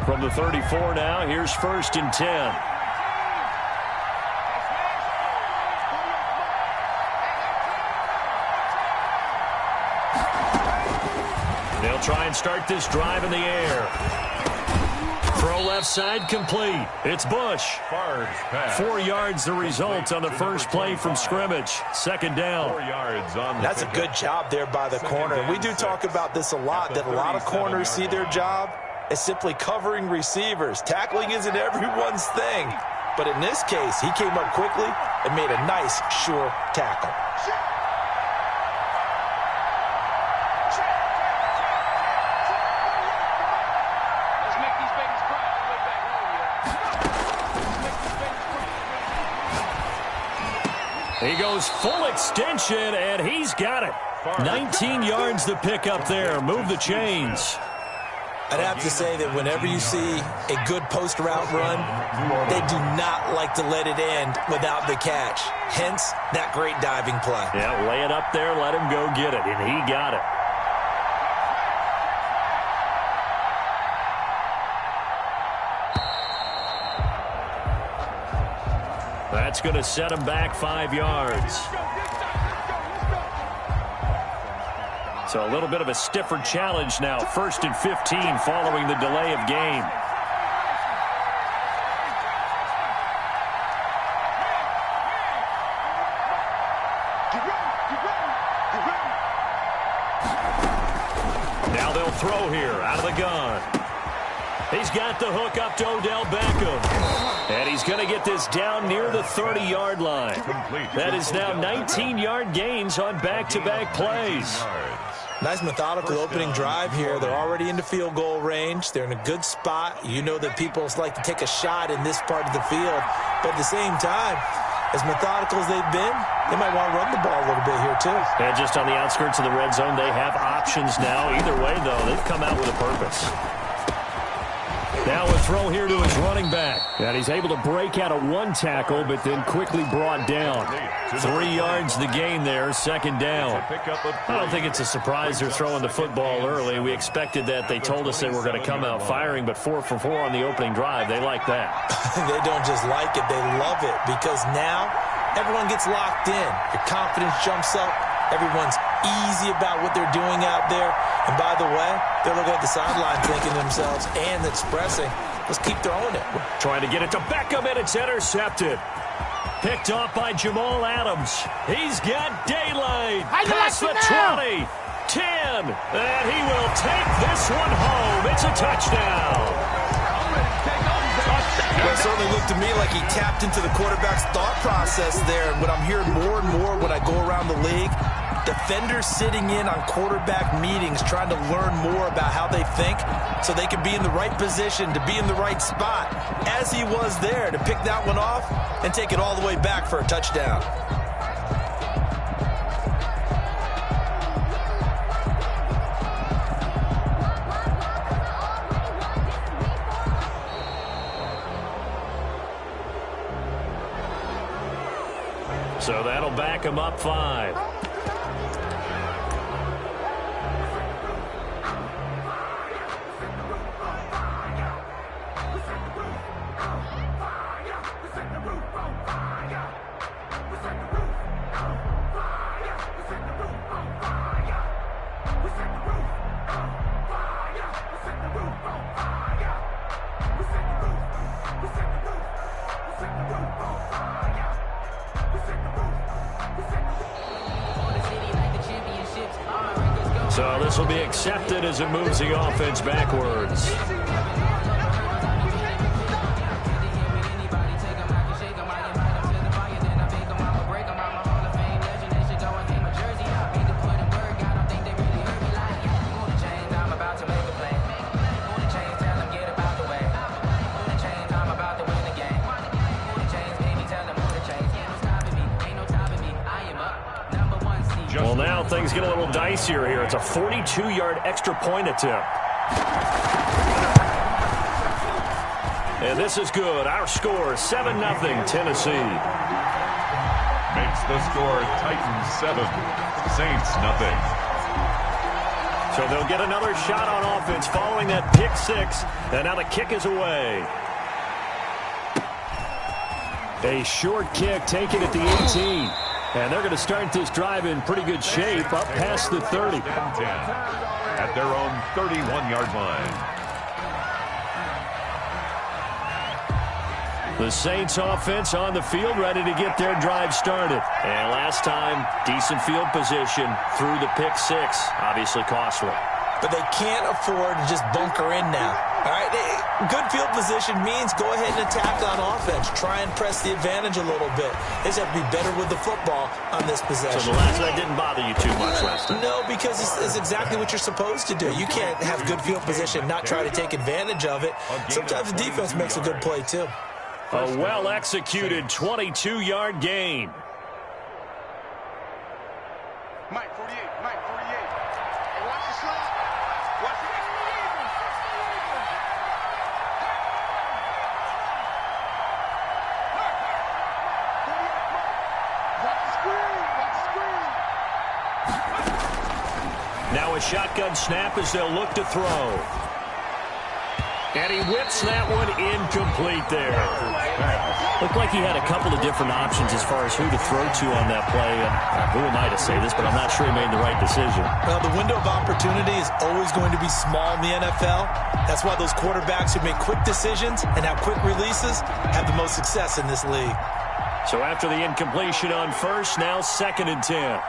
From the 34 now, here's 1st and 10. They'll try and start this drive in the air. Throw left side complete. It's Bush. 4 yards the result on the first play from scrimmage. 2nd down. 4 yards on the That's a good job there by the corner. We do talk about this a lot, that a lot of corners see their job as simply covering receivers. Tackling isn't everyone's thing. But in this case, he came up quickly and made a nice, sure tackle. He goes full extension, and he's got it. 19 yards to pick up there. Move the chains. I'd have to say that whenever you see a good post route run, they do not like to let it end without the catch. Hence, that great diving play. Yeah, lay it up there, let him go get it, and he got it. That's going to set him back 5 yards. So a little bit of a stiffer challenge now. 1st and 15 following the delay of game. Now they'll throw here out of the gun. He's got the hook up to Odell Beckham. And he's going to get this down near the 30-yard line. That is now 19-yard gains on back-to-back plays. Nice methodical opening drive here. They're already into field goal range. They're in a good spot. You know that people like to take a shot in this part of the field. But at the same time, as methodical as they've been, they might want to run the ball a little bit here too. And just on the outskirts of the red zone, they have options now. Either way, though, they've come out with a purpose. Now a throw here to his running back. And he's able to break out of 1 tackle, but then quickly brought down. 3 yards the gain there, 2nd down. I don't think it's a surprise they're throwing the football early. We expected that. They told us they were going to come out firing, but 4 for 4 on the opening drive. They like that. They don't just like it, they love it, because now everyone gets locked in. Your confidence jumps up. Everyone's easy about what they're doing out there. And by the way, they're looking at the sideline thinking to themselves and expressing, let's keep throwing it. Trying to get it to Beckham, and it's intercepted. Picked off by Jamal Adams. He's got daylight. Past the 20. 10. And he will take this one home. It's a touchdown. Well, it certainly looked to me like he tapped into the quarterback's thought process there. And what I'm hearing more and more when I go around the league, defenders sitting in on quarterback meetings trying to learn more about how they think so they can be in the right position to be in the right spot, as he was there to pick that one off and take it all the way back for a touchdown. So that'll back him up 5. So this will be accepted as it moves the offense backwards. things get a little dicier here. It's a 42-yard extra point attempt. And this is good. Our score, 7-0 Tennessee. Makes the score Titans 7, Saints 0. So they'll get another shot on offense following that pick six. And now the kick is away. A short kick taken at the 18. And they're going to start this drive in pretty good shape up past the 30. At their own 31-yard line. The Saints offense on the field ready to get their drive started. And last time, decent field position through the pick six. Obviously costly. But they can't afford to just bunker in now. All right, good field position means go ahead and attack on offense. Try and press the advantage a little bit. They just have to be better with the football on this possession. So the last that didn't bother you too much last time? No, because it's exactly what you're supposed to do. You can't have good field position, not try to take advantage of it. Sometimes the defense makes a good play too. A well-executed 22-yard gain. Mike 48, Mike 48. Hey, watch the slot. Watch the Now a shotgun snap as they'll look to throw. And he whips that one incomplete there. Looked like he had a couple of different options as far as who to throw to on that play. And who am I to say this, but I'm not sure he made the right decision. Well, the window of opportunity is always going to be small in the NFL. That's why those quarterbacks who make quick decisions and have quick releases have the most success in this league. So after the incompletion on first, now 2nd and 10.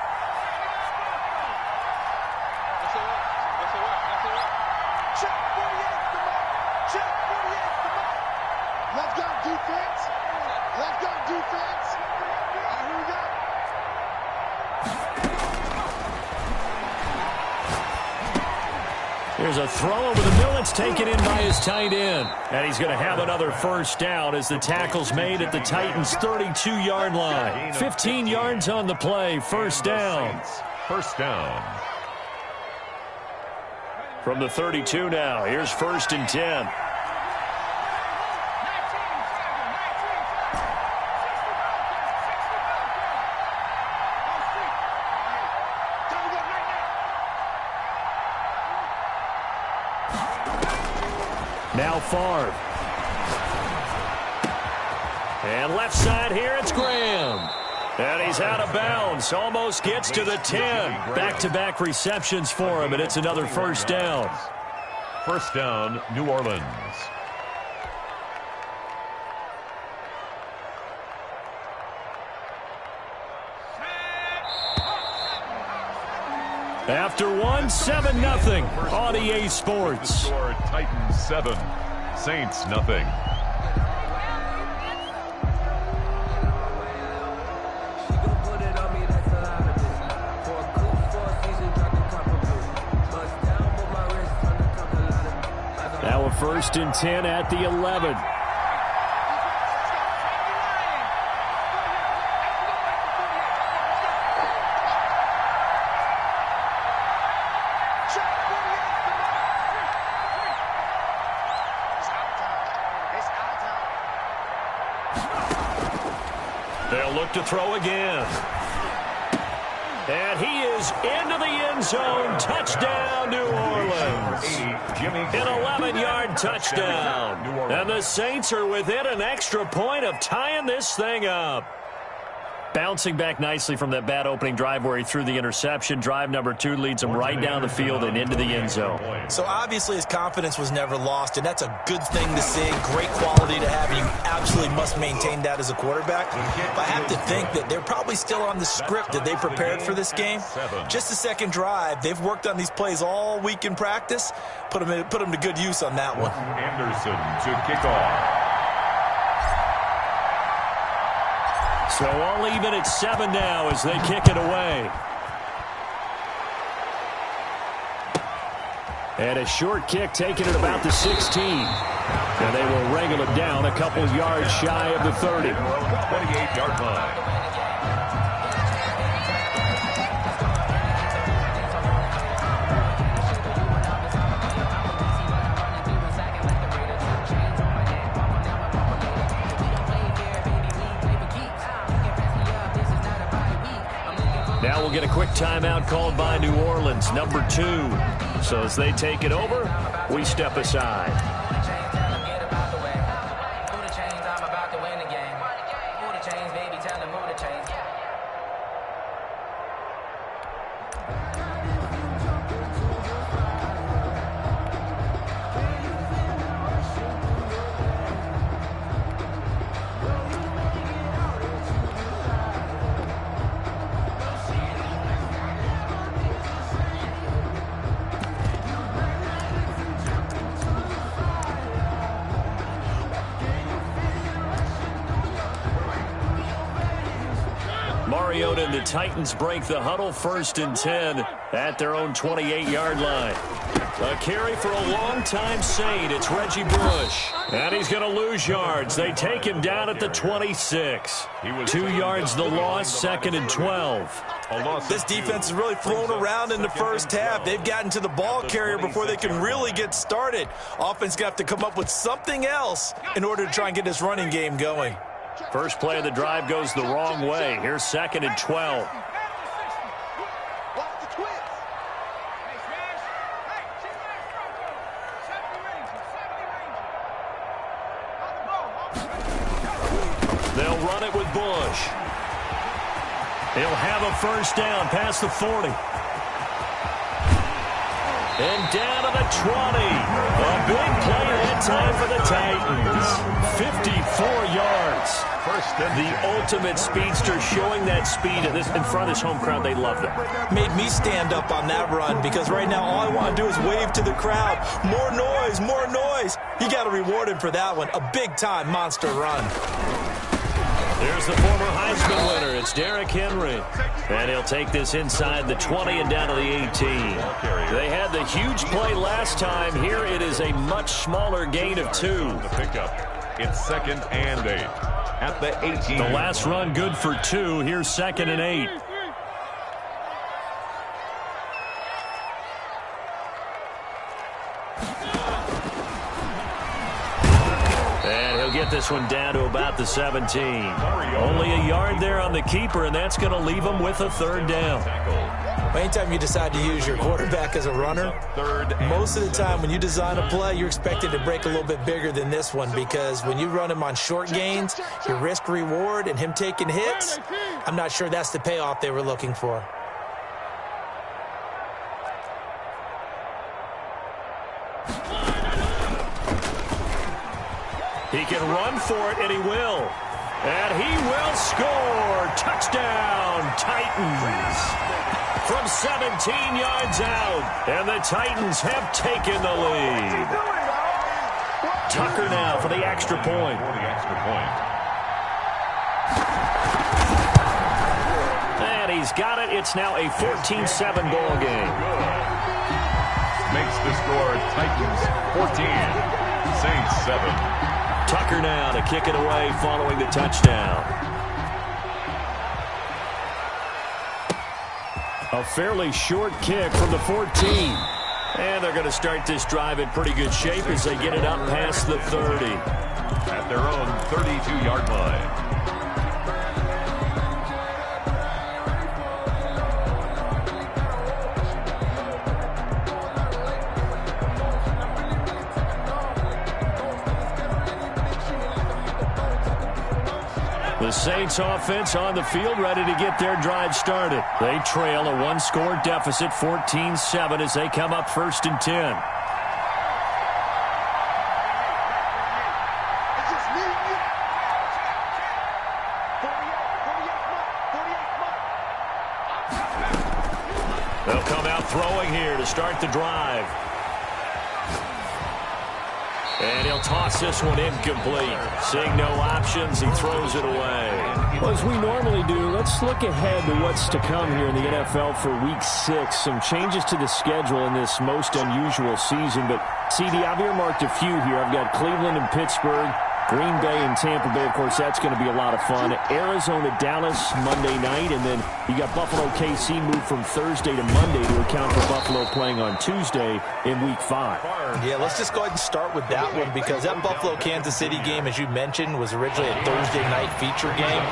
There's a throw over the middle. It's taken in by his tight end. And he's going to have another first down as the tackle's made at the Titans' 32-yard line. 15 yards on the play. First down. First down. From the 32 now. Here's 1st and 10. Now Favre. And left side here, it's Graham. And he's out of bounds. Almost gets to the 10. Back-to-back receptions for him, and it's another first down. First down, New Orleans. After one, 7-0 on EA Sports. Score Titans 7, Saints 0. Now a 1st and 10 at the 11. They'll look to throw again. And he is into the end zone. Touchdown, New Orleans. An 11-yard touchdown. And the Saints are within an extra point of tying this thing up. Bouncing back nicely from that bad opening drive where he threw the interception. Drive number 2 leads him right down the field and into the end zone. So obviously his confidence was never lost, and that's a good thing to see. Great quality to have, and you absolutely must maintain that as a quarterback. But I have to think that they're probably still on the script that they prepared for this game. Just the second drive. They've worked on these plays all week in practice. Put them to good use on that one. Anderson to kick off. So all even at 7 now as they kick it away. And a short kick taken at about the 16. And they will wrangle it down a couple yards shy of the 30. 28-yard line. we'll get a quick timeout called by New Orleans, number 2. So as they take it over, we step aside. Mariota and the Titans break the huddle, 1st and 10 at their own 28-yard line. A carry for a long-time Saint. It's Reggie Bush. And he's going to lose yards. They take him down at the 26. 2 yards the loss, 2nd and 12. This defense is really thrown around in the first half. They've gotten to the ball carrier before they can really get started. Offense got to come up with something else in order to try and get this running game going. First play of the drive goes the wrong way. Here's 2nd and 12. They'll run it with Bush. He'll have a first down past the 40. And down to the 20. A big play that time for the Titans. 54 yards. The ultimate speedster, showing that speed in front of this home crowd. They loved it. Made me stand up on that run because right now all I want to do is wave to the crowd. More noise, more noise. You got to reward him for that one. A big-time monster run. There's the former Heisman winner. It's Derrick Henry. And he'll take this inside the 20 and down to the 18. They had the huge play last time. Here it is a much smaller gain of 2. The pickup. It's 2nd and 8 at the 18. The last run good for 2. Here's 2nd and 8. And he'll get this one down to about the 17. Only a yard there on the keeper, and that's going to leave him with a 3rd down. Anytime you decide to use your quarterback as a runner, most of the time when you design a play, you're expected to break a little bit bigger than this one, because when you run him on short gains, your risk-reward and him taking hits, I'm not sure that's the payoff they were looking for. He can run for it, and he will. And he will score. Touchdown, Titans. From 17 yards out, and the Titans have taken the lead. Tucker now for the extra point. And he's got it. It's now a 14-7 ball game. Makes the score Titans 14, Saints 7. Tucker now to kick it away following the touchdown. A fairly short kick from the 14. And they're going to start this drive in pretty good shape as they get it up past the 30. At their own 32-yard line. The Saints offense on the field, ready to get their drive started. They trail a 1-score deficit, 14-7, as they come up 1st and 10. They'll come out throwing here to start the drive. And he'll toss this one incomplete. Seeing no options, he throws it away. Well, as we normally do, let's look ahead to what's to come here in the NFL for Week 6. Some changes to the schedule in this most unusual season. But, CD, I've earmarked a few here. I've got Cleveland and Pittsburgh, Green Bay and Tampa Bay. Of course, that's going to be a lot of fun. Arizona, Dallas, Monday night. And then you got Buffalo, KC moved from Thursday to Monday to account for Buffalo playing on Tuesday in Week 5. Yeah, let's just go ahead and start with that one, because that Buffalo-Kansas City game, as you mentioned, was originally a Thursday night feature game.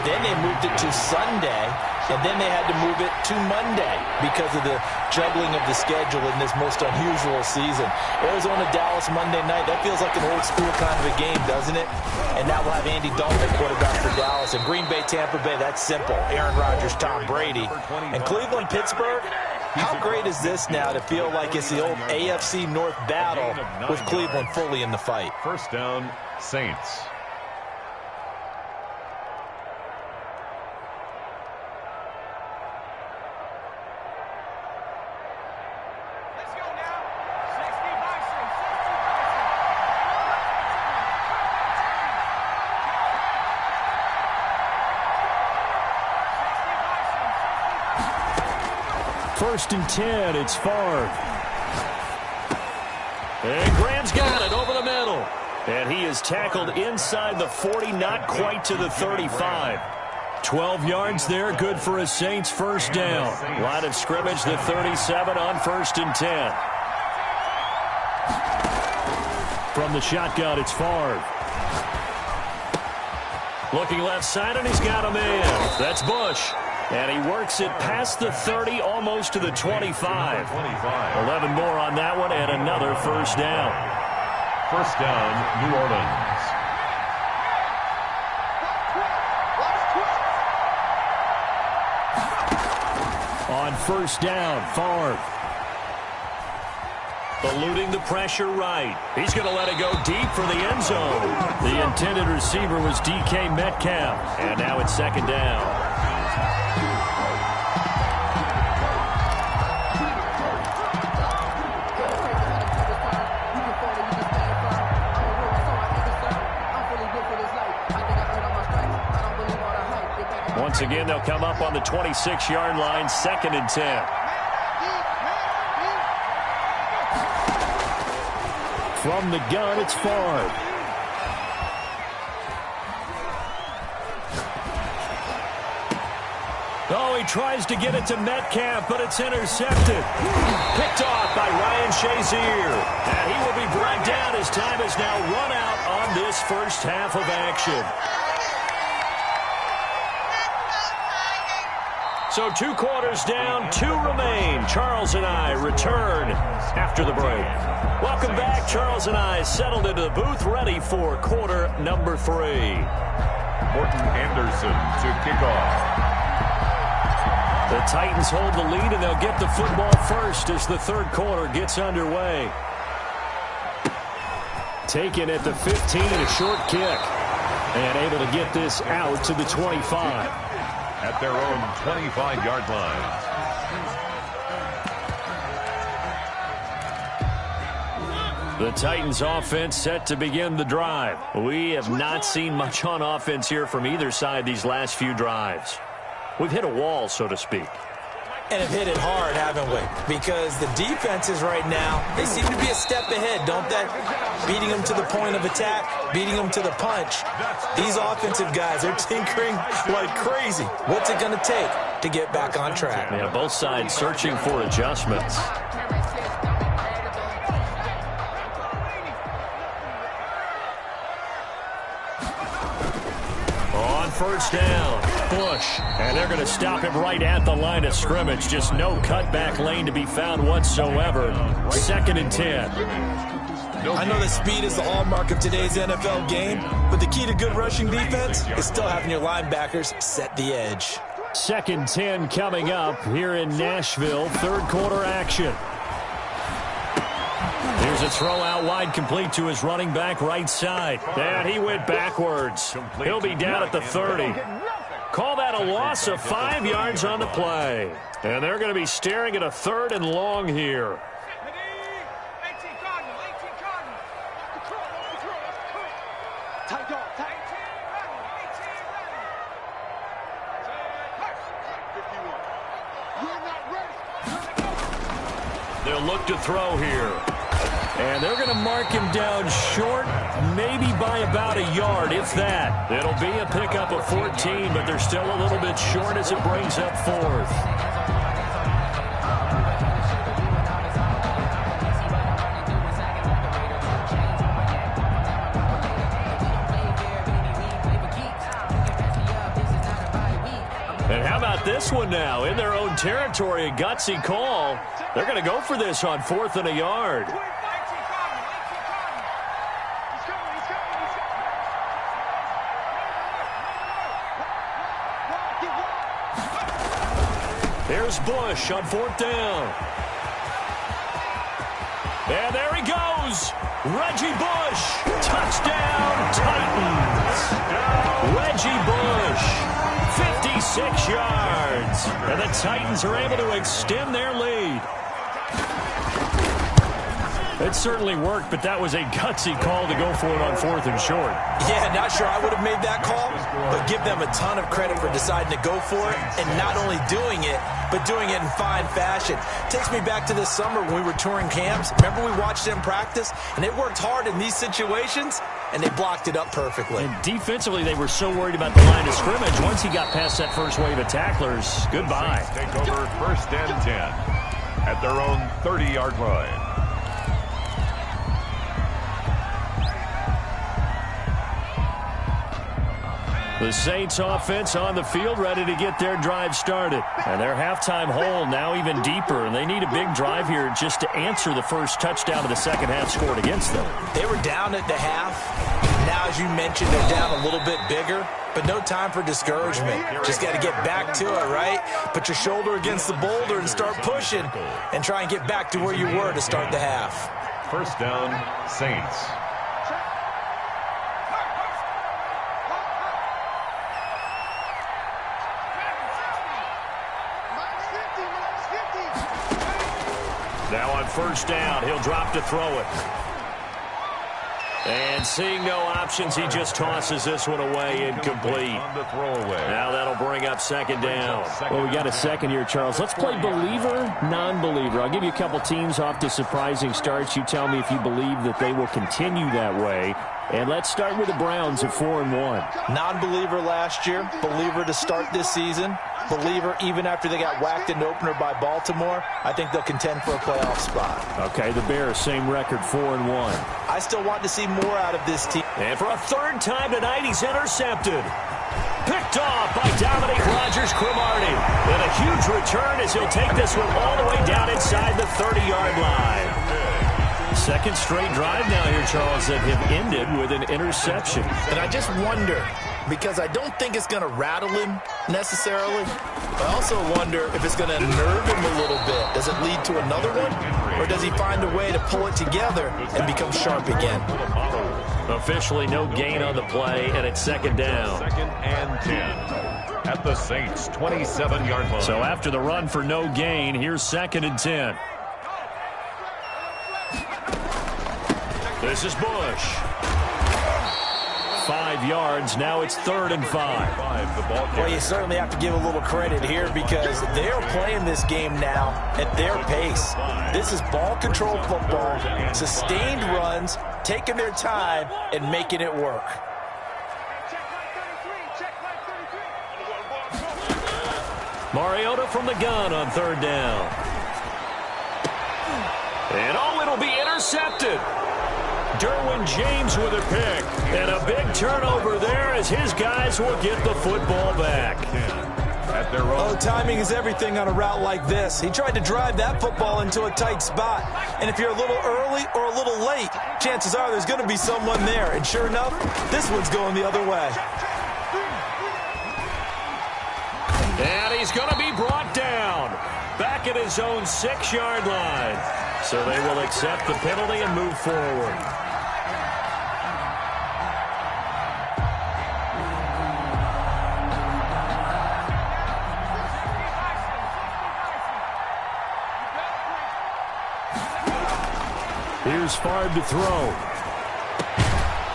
Then they moved it to Sunday. And then they had to move it to Monday because of the juggling of the schedule in this most unusual season. Arizona-Dallas Monday night, that feels like an old-school kind of a game, doesn't it? And now we'll have Andy Dalton at quarterback for Dallas. And Green Bay-Tampa Bay, that's simple. Aaron Rodgers, Tom Brady. And Cleveland-Pittsburgh, how great is this now to feel like it's the old AFC North battle with Cleveland fully in the fight? First down, Saints. First and 10, it's Favre. And Graham's got it over the middle. And he is tackled inside the 40, not quite to the 35. 12 yards there, good for a Saints first down. Line of scrimmage, the 37 on first and 10. From the shotgun, it's Favre. Looking left side, and he's got a man. That's Bush. And he works it past the 30, almost to the 25. 11 more on that one, and another first down. First down, New Orleans. On first down, Favre. Eluding the pressure right. He's going to let it go deep for the end zone. The intended receiver was DK Metcalf. And now it's second down. Once again, they'll come up on the 26-yard line, second and 10. From the gun, it's Favre. Oh, he tries to get it to Metcalf, but it's intercepted. Picked off by Ryan Shazier. And he will be brought down as time has now run out on this first half of action. So 2 quarters down, 2 remain. Charles and I return after the break. Welcome back. Charles and I settled into the booth, ready for quarter number 3. Morton Anderson to kick off. The Titans hold the lead, and they'll get the football first as the third quarter gets underway. Taken at the 15, a short kick. And able to get this out to the 25. At their own 25-yard line. The Titans offense set to begin the drive. We have not seen much on offense here from either side these last few drives. We've hit a wall, so to speak. And have hit it hard, haven't we? Because the defenses right now, they seem to be a step ahead, don't they? Beating them to the point of attack, beating them to the punch. These offensive guys are tinkering like crazy. What's it going to take to get back on track? Yeah, both sides searching for adjustments. On first down, Bush. And they're going to stop him right at the line of scrimmage. Just no cutback lane to be found whatsoever. Second and 10. I know that speed is the hallmark of today's NFL game, but the key to good rushing defense is still having your linebackers set the edge. Second 10 coming up here in Nashville. Third quarter action. Here's a throw out wide, complete to his running back right side. And he went backwards. He'll be down at the 30. Call that a loss of 5 yards on the play. And they're going to be staring at a third and long here. They'll look to throw here. And they're going to mark him down short, maybe by about a yard, if that. It'll be a pickup of 14, but they're still a little bit short as it brings up fourth. And how about this one now? In their own territory, a gutsy call. They're going to go for this on 4th and a yard. Here's Bush on 4th down. And there he goes. Reggie Bush. Touchdown, Titans. Reggie Bush. 56 yards. And the Titans are able to extend their lead. It certainly worked, but that was a gutsy call to go for it on 4th and short. Yeah, not sure I would have made that call, but give them a ton of credit for deciding to go for it and not only doing it, but doing it in fine fashion. Takes me back to this summer when we were touring camps. Remember we watched them practice, and they worked hard in these situations, and they blocked it up perfectly. And defensively, they were so worried about the line of scrimmage. Once he got past that first wave of tacklers, goodbye. Take over 1st and 10 at their own 30-yard line. The Saints offense on the field, ready to get their drive started. And their halftime hole now even deeper, and they need a big drive here just to answer the first touchdown of the second half scored against them. They were down at the half. Now, as you mentioned, they're down a little bit bigger, but no time for discouragement. Just got to get back to it, right? Put your shoulder against the boulder and start pushing and try and get back to where you were to start the half. 1st down, Saints. Now on 1st down, he'll drop to throw it. And seeing no options, he just tosses this one away incomplete. Now that'll bring up 2nd down. Well, we got a second here, Charles. Let's play believer, non-believer. I'll give you a couple teams off to surprising starts. You tell me if you believe that they will continue that way. And let's start with the Browns at 4-1. Non-believer last year, believer to start this season, believer even after they got whacked in the opener by Baltimore. I think they'll contend for a playoff spot. Okay, the Bears, same record, 4-1. I still want to see more out of this team. And for a 3rd time tonight, he's intercepted. Picked off by Dominique Rodgers-Cromartie. And a huge return as he'll take this one all the way down inside the 30-yard line. Second straight drive now here, Charles, that have ended with an interception. And I just wonder, because I don't think it's going to rattle him necessarily, I also wonder if it's going to nerve him a little bit. Does it lead to another one? Or does he find a way to pull it together and become sharp again? Officially no gain on the play, and it's 2nd down. 2nd and 10 at the Saints' 27-yard line. So after the run for no gain, here's 2nd and 10. This is Bush. 5 yards. Now it's 3rd and 5. Well, you certainly have to give a little credit here because they're playing this game now at their pace. This is ball control football, sustained runs, taking their time, and making it work. Mariota from the gun on 3rd down. And oh, it'll be intercepted. Derwin James with a pick. And a big turnover there as his guys will get the football back. At their own. Oh, timing is everything on a route like this. He tried to drive that football into a tight spot. And if you're a little early or a little late, chances are there's going to be someone there. And sure enough, this one's going the other way. And he's going to be brought down back at his own 6-yard line. So they will accept the penalty and move forward. Here's Favre to throw.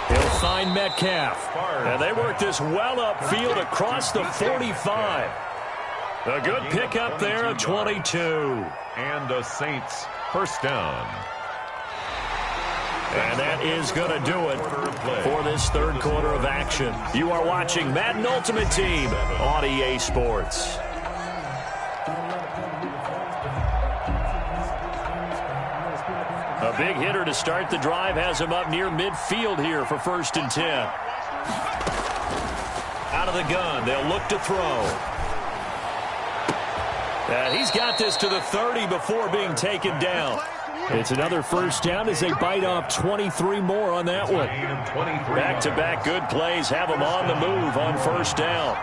He'll find Metcalf. And they work this well upfield across the 45. A good pickup there at 22. And the Saints' 1st down. And that is going to do it for this 3rd quarter of action. You are watching Madden Ultimate Team on EA Sports. A big hitter to start the drive has him up near midfield here for 1st and 10. Out of the gun, they'll look to throw. He's got this to the 30 before being taken down. It's another first down as they bite off 23 more on that one. Back-to-back good plays have them on the move on first down.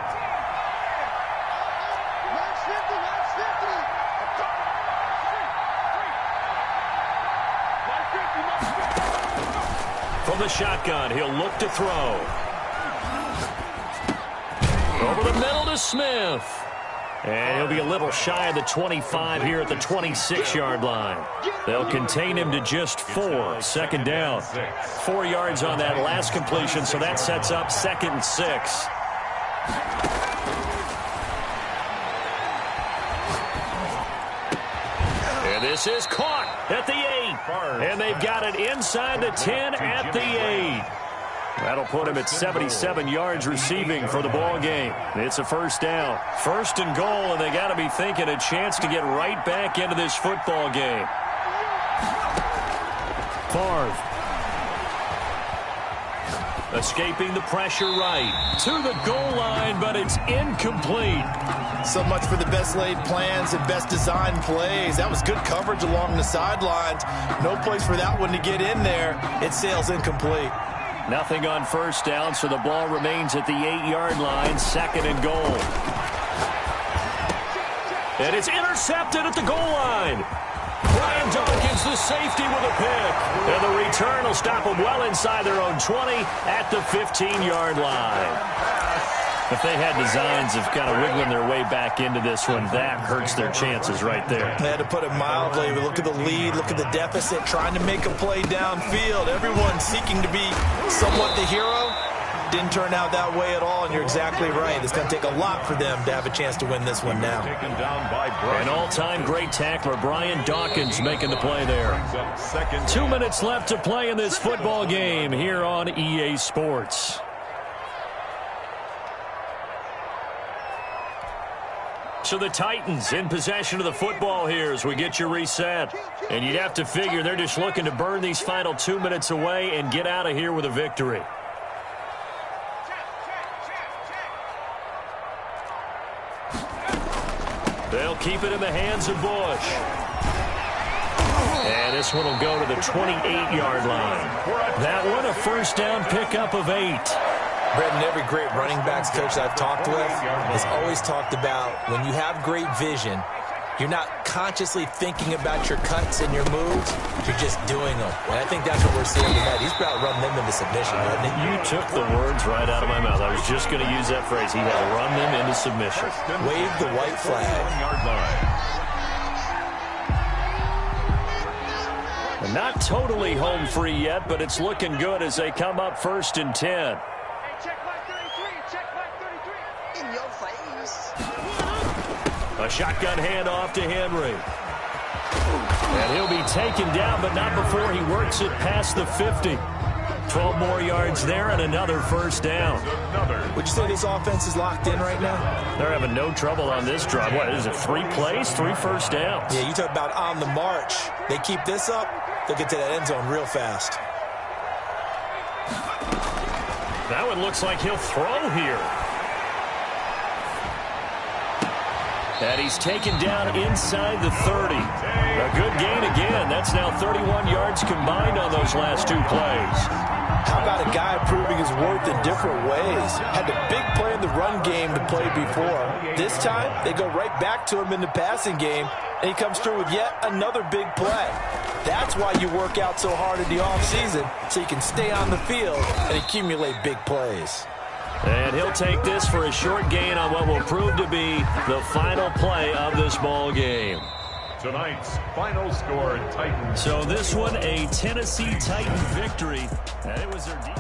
From the shotgun, he'll look to throw. Over the middle to Smith. And he'll be a little shy of the 25 here at the 26-yard line. They'll contain him to just 4. Second down. 4 yards on that last completion, so that sets up 2nd and 6. And this is caught at the 8. And they've got it inside the 10 at the 8. That'll put him at 77 yards receiving for the ball game. It's a first down. 1st and goal, and they got to be thinking a chance to get right back into this football game. Favre. Escaping the pressure right. To the goal line, but it's incomplete. So much for the best laid plans and best designed plays. That was good coverage along the sidelines. No place for that one to get in there. It sails incomplete. Nothing on first down, so the ball remains at the 8-yard line, 2nd and goal. And it's intercepted at the goal line. Brian Dawkins, the safety, with a pick. And the return will stop them well inside their own 20 at the 15-yard line. If they had designs of kind of wiggling their way back into this one, that hurts their chances right there. They had to put it mildly. But look at the lead, look at the deficit, trying to make a play downfield. Everyone seeking to be somewhat the hero. Didn't turn out that way at all, and you're exactly right. It's going to take a lot for them to have a chance to win this one now. An all-time great tackler, Brian Dawkins, making the play there. 2 minutes left to play in this football game here on EA Sports. So the Titans in possession of the football here as we get you reset. And you'd have to figure they're just looking to burn these final 2 minutes away and get out of here with a victory. They'll keep it in the hands of Bush. And this one will go to the 28-yard line. That one a first down pickup of 8. Brendan, every great running backs coach I've talked with has always talked about when you have great vision, you're not consciously thinking about your cuts and your moves, you're just doing them. And I think that's what we're seeing tonight. He's about to run them into submission, hasn't he? You took the words right out of my mouth. I was just going to use that phrase. He has run them into submission. Wave the white flag. Not totally home free yet, but it's looking good as they come up 1st and 10. A shotgun handoff to Henry. And he'll be taken down, but not before he works it past the 50. 12 more yards there and another first down. Would you say this offense is locked in right now? They're having no trouble on this drive. What is it, 3 plays, 3 first downs? Yeah, you talk about on the march. They keep this up, they'll get to that end zone real fast. That one looks like he'll throw here. And he's taken down inside the 30. A good gain again. That's now 31 yards combined on those last 2 plays. How about a guy proving his worth in different ways? Had the big play in the run game to play before. This time, they go right back to him in the passing game, and he comes through with yet another big play. That's why you work out so hard in the offseason, so you can stay on the field and accumulate big plays. And he'll take this for a short gain on what will prove to be the final play of this ball game. Tonight's final score, Titans. So this one, a Tennessee Titan victory. And it was their deep.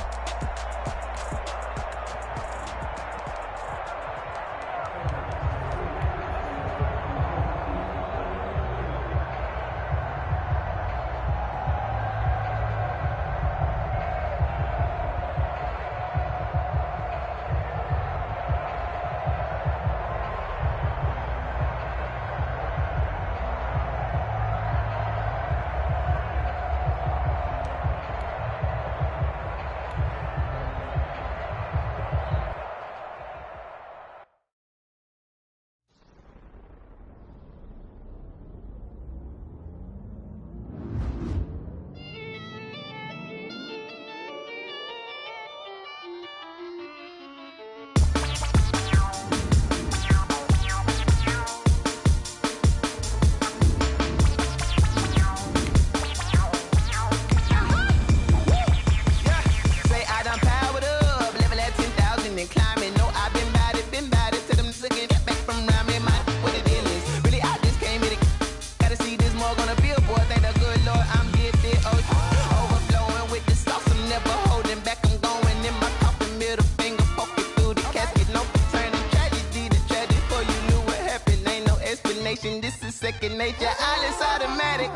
second nature. All is automatic.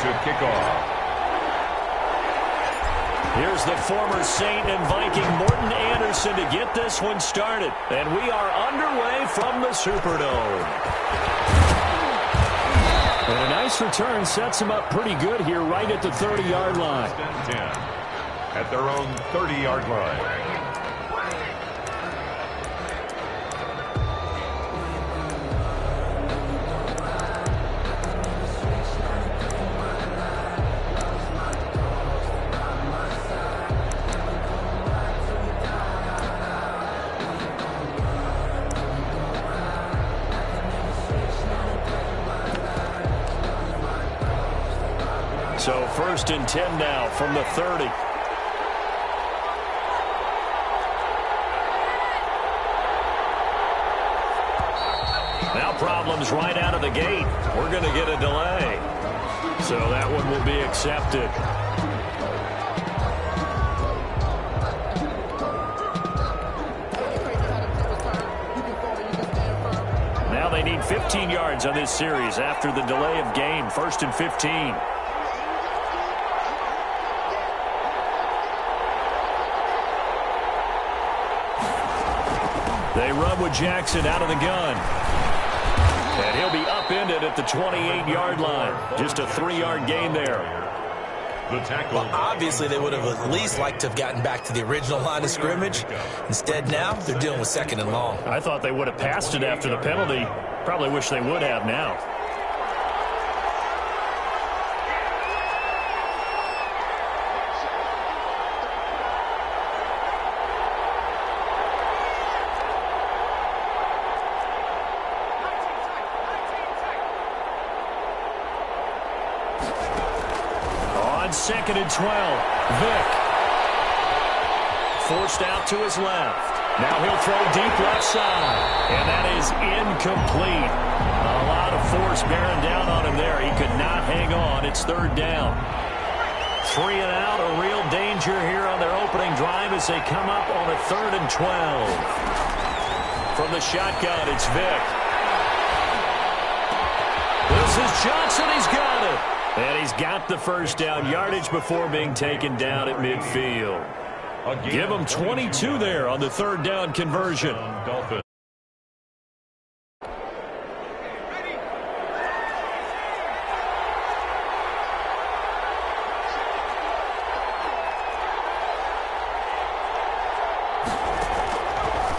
To kick off. Here's the former Saint and Viking Morton Anderson to get this one started. And we are underway from the Superdome. And a nice return sets him up pretty good here right at the 30-yard line. 10 at their own 30-yard line. So 1st and 10 now from the 30. Now problems right out of the gate. We're going to get a delay. So that one will be accepted. Now they need 15 yards on this series after the delay of game. 1st and 15. They run with Jackson out of the gun. And he'll be upended at the 28-yard line. Just a 3-yard gain there. The tackle. Well, obviously, they would have at least liked to have gotten back to the original line of scrimmage. Instead, now, they're dealing with 2nd and long. I thought they would have passed it after the penalty. Probably wish they would have now. On 2nd and 12, Vick. Forced out to his left. Now he'll throw deep left side. And that is incomplete. A lot of force bearing down on him there. He could not hang on. It's 3rd down. 3 and out. A real danger here on their opening drive as they come up on a 3rd and 12. From the shotgun, it's Vick. This is Johnson. He's got it. And he's got the 1st down yardage before being taken down at midfield. Give him 22 there on the 3rd down conversion. Dolphins.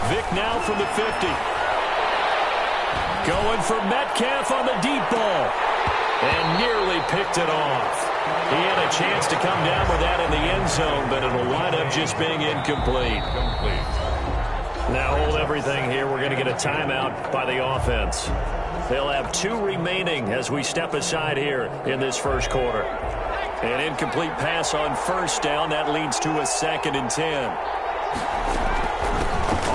Vick now from the 50. Going for Metcalf on the deep ball. And nearly picked it off. He had a chance to come down with that in the end zone, but it'll wind up just being incomplete. Now hold everything here. We're going to get a timeout by the offense. They'll have 2 remaining as we step aside here in this 1st quarter. An incomplete pass on 1st down. That leads to a 2nd and 10.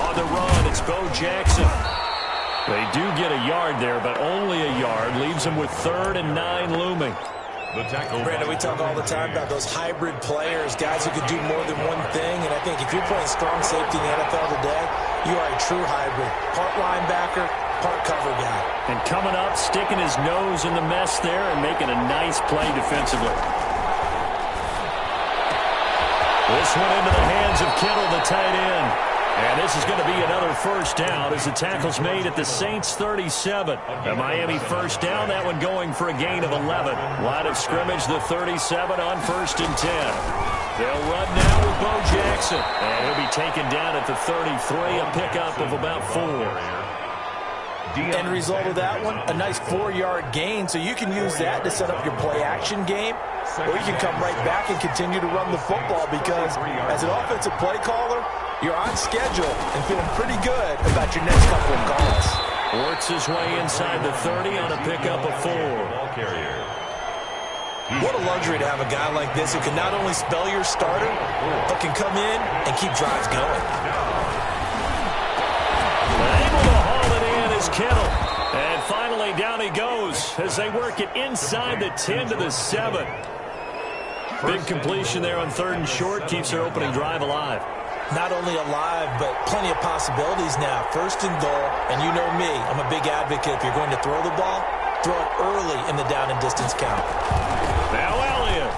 On the run, it's Bo Jackson. They do get a yard there, but only a yard. Leaves them with 3rd and 9 looming. The tackle. Brandon, we talk all the time about those hybrid players, guys who can do more than one thing. And I think if you're playing strong safety in the NFL today, you are a true hybrid. Part linebacker, part cover guy. And coming up, sticking his nose in the mess there and making a nice play defensively. This one into the hands of Kittle, the tight end. And this is going to be another first down as the tackle's made at the Saints 37. A Miami first down, that one going for a gain of 11. Line of scrimmage, the 37 on 1st and 10. They'll run now with Bo Jackson. And he'll be taken down at the 33, a pickup of about 4. End result of that one, a nice 4-yard gain, so you can use that to set up your play-action game, or you can come right back and continue to run the football because as an offensive play caller, you're on schedule and feeling pretty good about your next couple of calls. Works his way inside the 30 on a pickup of 4. What a luxury to have a guy like this who can not only spell your starter, but can come in and keep drives going. Able to haul it in is Kittle. And finally down he goes as they work it inside the 10 to the 7. Big completion there on 3rd and short. Keeps their opening drive alive. Not only alive, but plenty of possibilities now. 1st and goal, and you know me, I'm a big advocate. If you're going to throw the ball, throw it early in the down and distance count. Now Elliott.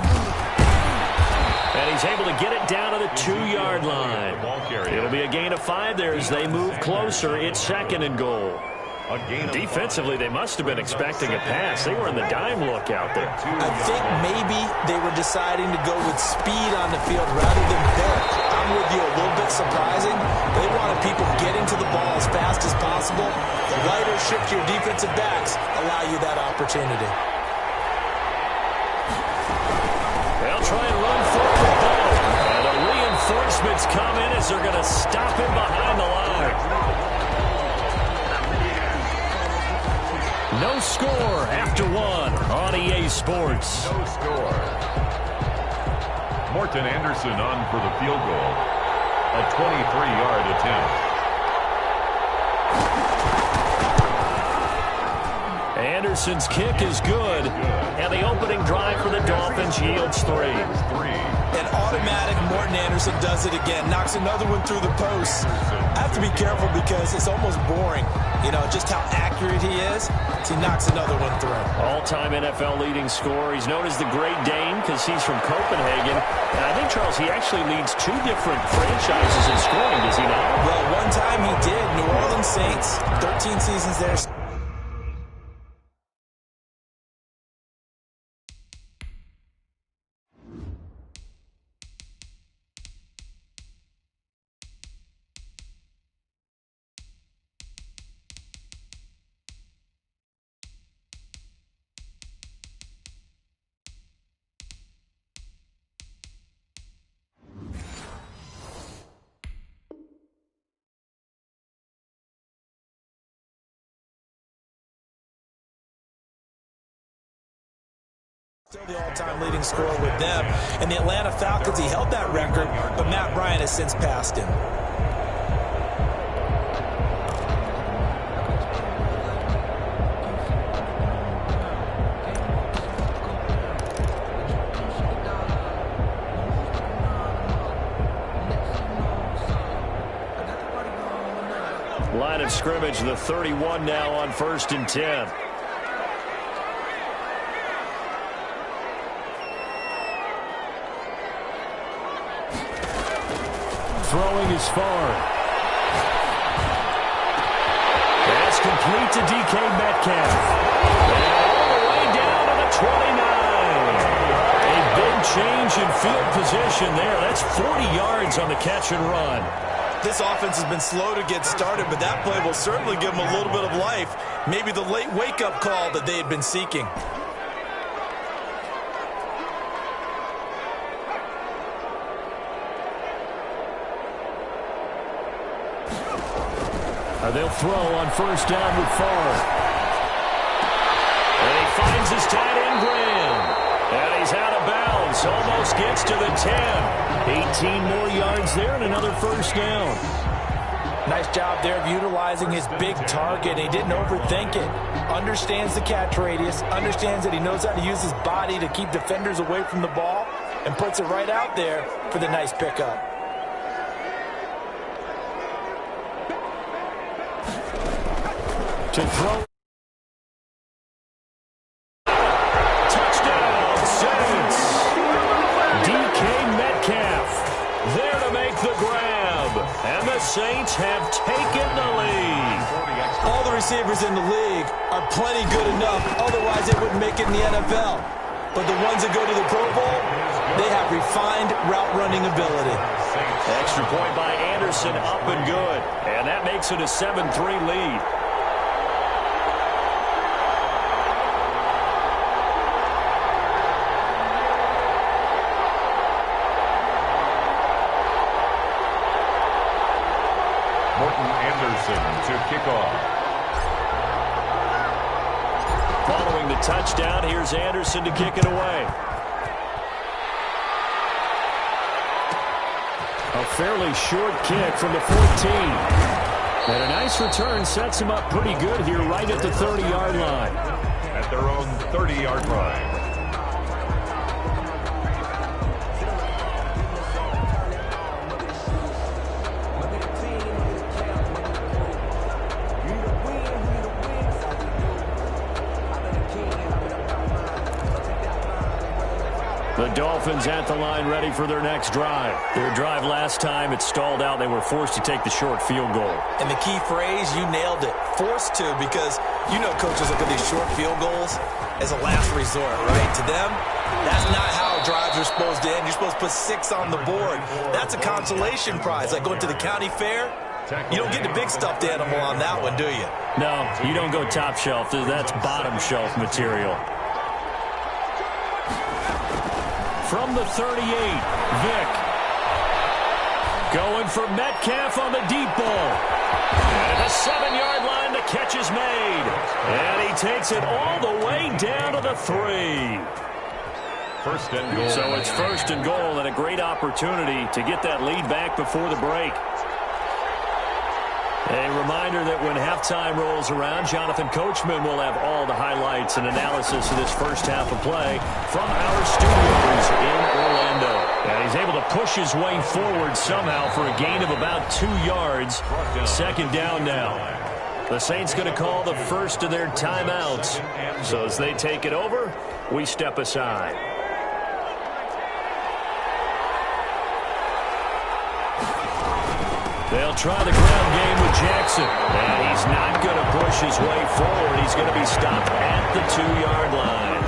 And he's able to get it down to the 2-yard line. It'll be a gain of 5 there as they move closer. It's 2nd and goal. Defensively, they must have been expecting a pass. They were in the dime look out there. I think maybe they were deciding to go with speed on the field rather than bulk. I'm with you, a little bit surprising. They wanted people getting to the ball as fast as possible. The lighter shift to your defensive backs allow you that opportunity. They'll try and run forward the ball. And the reinforcements come in as they're going to stop him behind the line. No score after 1 on EA Sports. No score. Morton Anderson on for the field goal. A 23-yard attempt. Anderson's kick is good. And the opening drive for the Dolphins yields 3. An automatic Morton Anderson does it again. Knocks another one through the post. I have to be careful because it's almost boring. You know, just how accurate he is. So he knocks another one through. All-time NFL leading scorer. He's known as the Great Dane because he's from Copenhagen. And I think, Charles, he actually leads 2 different franchises in scoring, does he not? Well, one time he did. New Orleans Saints, 13 seasons there. Still the all-time leading scorer with them. And the Atlanta Falcons, he held that record, but Matt Bryant has since passed him. Line of scrimmage, the 31 now on 1st and 10. Throwing is far. Pass complete to DK Metcalf. And all the way down to the 29. A big change in field position there. That's 40 yards on the catch and run. This offense has been slow to get started, but that play will certainly give them a little bit of life. Maybe the late wake-up call that they had been seeking. They'll throw on 1st down with Favre. And he finds his tight end, Graham. And he's out of bounds. Almost gets to the 10. 18 more yards there and another 1st down. Nice job there of utilizing his big target. He didn't overthink it. Understands the catch radius. Understands that he knows how to use his body to keep defenders away from the ball. And puts it right out there for the nice pickup. To throw. Touchdown, Saints. DK Metcalf there to make the grab. And the Saints have taken the lead. All the receivers in the league are plenty good enough. Otherwise, they wouldn't make it in the NFL. But the ones that go to the Pro Bowl, they have refined route running ability. Extra point by Anderson, up and good. And that makes it a 7-3 lead. Anderson to kick off. Following the touchdown, here's Anderson to kick it away. A fairly short kick from the 14. And a nice return sets him up pretty good here right at the 30-yard line. At their own 30-yard line. The Dolphins at the line ready for their next drive. Their drive last time, it stalled out. They were forced to take the short field goal. And the key phrase, you nailed it. Forced to, because you know coaches look at these short field goals as a last resort, right? To them, that's not how drives are supposed to end. You're supposed to put 6 on the board. That's a consolation prize, like going to the county fair. You don't get the big stuffed animal on that one, do you? No, you don't go top shelf. That's bottom shelf material. From the 38, Vick. Going for Metcalf on the deep ball. And the 7-yard line, the catch is made. And he takes it all the way down to the 3. First and goal. So it's first and goal, and a great opportunity to get that lead back before the break. A reminder that when halftime rolls around, Jonathan Coachman will have all the highlights and analysis of this first half of play from our studios in Orlando. And he's able to push his way forward somehow for a gain of about 2 yards. Second down now. The Saints going to call the first of their timeouts. So as they take it over, we step aside. They'll try the ground game with Jackson. And he's not going to push his way forward. He's going to be stopped at the 2-yard line.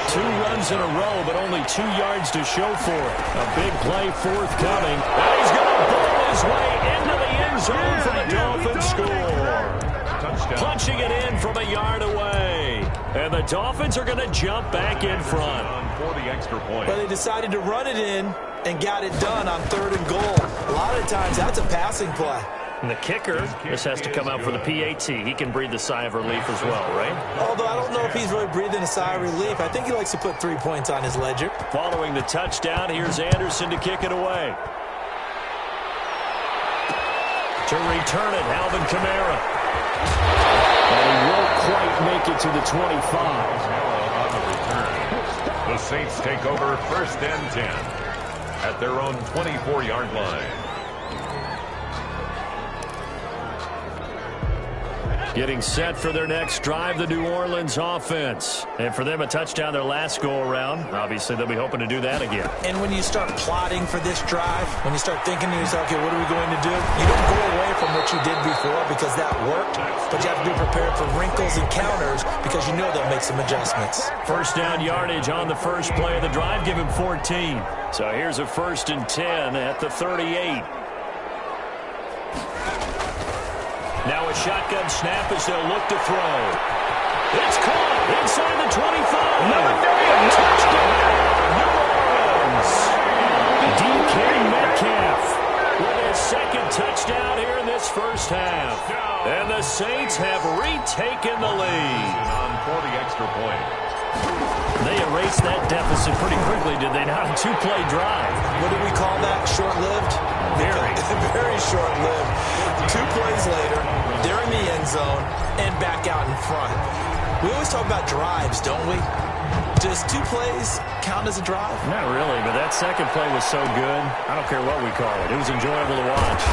2 runs in a row, but only 2 yards to show for it. A big play forthcoming. And he's going to ball his way into the end zone for the Dolphins score. Punching it in from a yard away. And the Dolphins are going to jump back in front. For the extra point. But they decided to run it in and got it done on 3rd and goal. A lot of times, that's a passing play. And the kicker, this has to come out for the PAT. He can breathe a sigh of relief as well, right? Although I don't know if he's really breathing a sigh of relief. I think he likes to put 3 points on his ledger. Following the touchdown, here's Anderson to kick it away. To return it, Alvin Kamara. And he won't quite make it to the 25. The Saints take over first and 10 at their own 24-yard line. Getting set for their next drive, the New Orleans offense. And for them, a touchdown their last go-around. Obviously, they'll be hoping to do that again. And when you start plotting for this drive, when you start thinking to yourself, okay, what are we going to do? You don't go away from what you did before because that worked, but you have to be prepared for wrinkles and counters because you know they'll make some adjustments. First down yardage on the first play of the drive, give him 14. So here's a 1st and 10 at the 38. Now a shotgun snap as they'll look to throw. It's caught inside the 25. Touchdown, New Orleans. DK Metcalf with his 2nd touchdown here in this first half. And the Saints have retaken the lead. On for the extra point. They erased that deficit pretty quickly, did they not? A 2-play drive. What do we call that? Short-lived? Very short-lived. 2 plays later, they're in the end zone and back out in front. We always talk about drives, don't we? Does 2 plays count as a drive? Not really, but that second play was so good. I don't care what we call it. It was enjoyable to watch.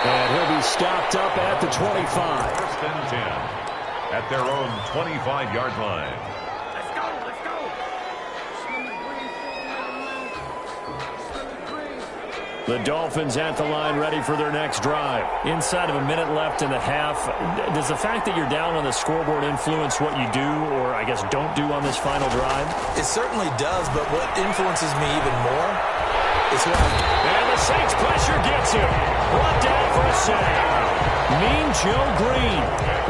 And he'll be stopped up at the 25. First and 10 at their own 25-yard line. The Dolphins at the line ready for their next drive. Inside of a minute left in the half, does the fact that you're down on the scoreboard influence what you do or, I guess, don't do on this final drive? It certainly does, but what influences me even more is what And the Saints pressure gets him. Brought down for a sack. Mean Joe Green.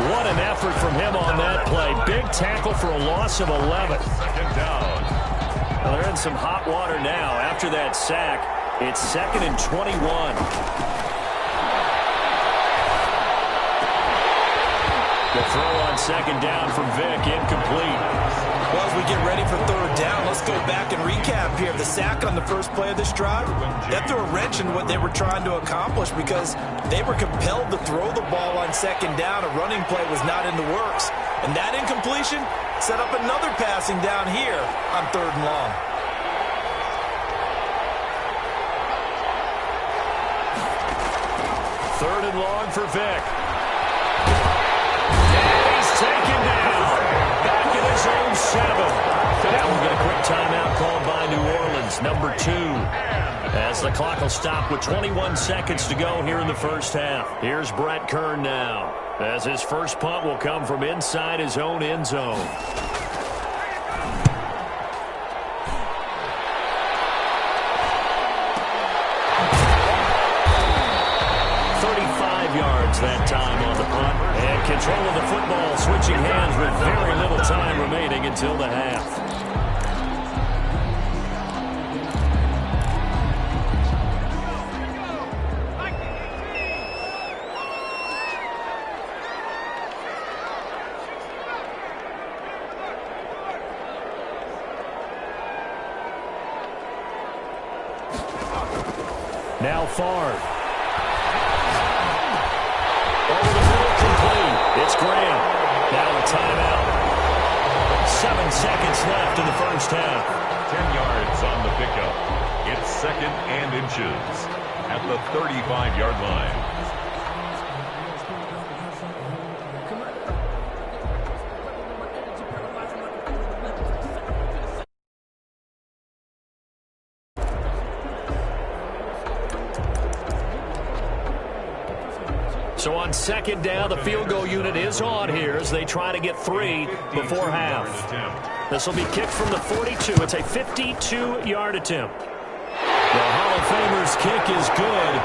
What an effort from him on that play. Big tackle for a loss of 11. Second down. Well, they're in some hot water now after that sack. It's 2nd and 21. The throw on 2nd down from Vick, incomplete. Well, as we get ready for 3rd down, let's go back and recap here. The sack on the first play of this drive, that threw a wrench in what they were trying to accomplish because they were compelled to throw the ball on 2nd down. A running play was not in the works. And that incompletion set up another passing down here on 3rd and long. Third and long for Vick. And he's taken down. Back in his own 7. Now we'll get a quick timeout called by New Orleans, number 2. As the clock will stop with 21 seconds to go here in the first half. Here's Brett Kern now, as his first punt will come from inside his own end zone. 35 yards that time on the punt. And control of the football, switching hands with very little time remaining until the half. Now Favre. Over the middle, complete. It's Graham. Now a timeout. 7 seconds left in the first half. 10 yards on the pickup. It's 2nd and inches at the 35-yard line. So on 2nd down, the field goal unit is on here as they try to get 3 before half. This will be kicked from the 42. It's a 52-yard attempt. The Hall of Famer's kick is good.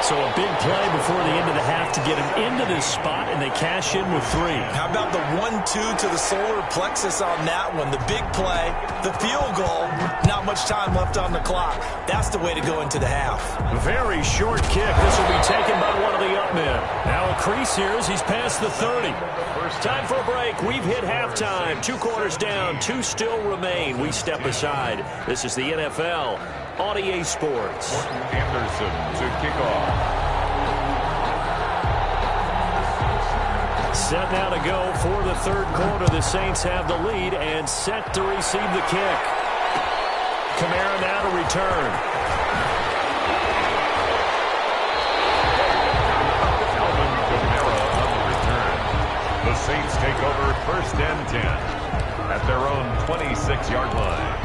So a big play before the end of the half to get him into this spot, and they cash in with 3. How about the 1-2 to the solar plexus on that one? The big play, the field goal, not much time left on the clock. That's the way to go into the half. Very short kick. This will be taken by one of the up men. Now a crease here as he's past the 30. Time for a break. We've hit halftime. 2 quarters down. 2 still remain. We step aside. This is the NFL on EA Sports. Anderson to kick off. Set now to go for the 3rd quarter. The Saints have the lead and set to receive the kick. Kamara now to return. Alvin Kamara on the return. The Saints take over 1st and 10 at their own 26-yard line.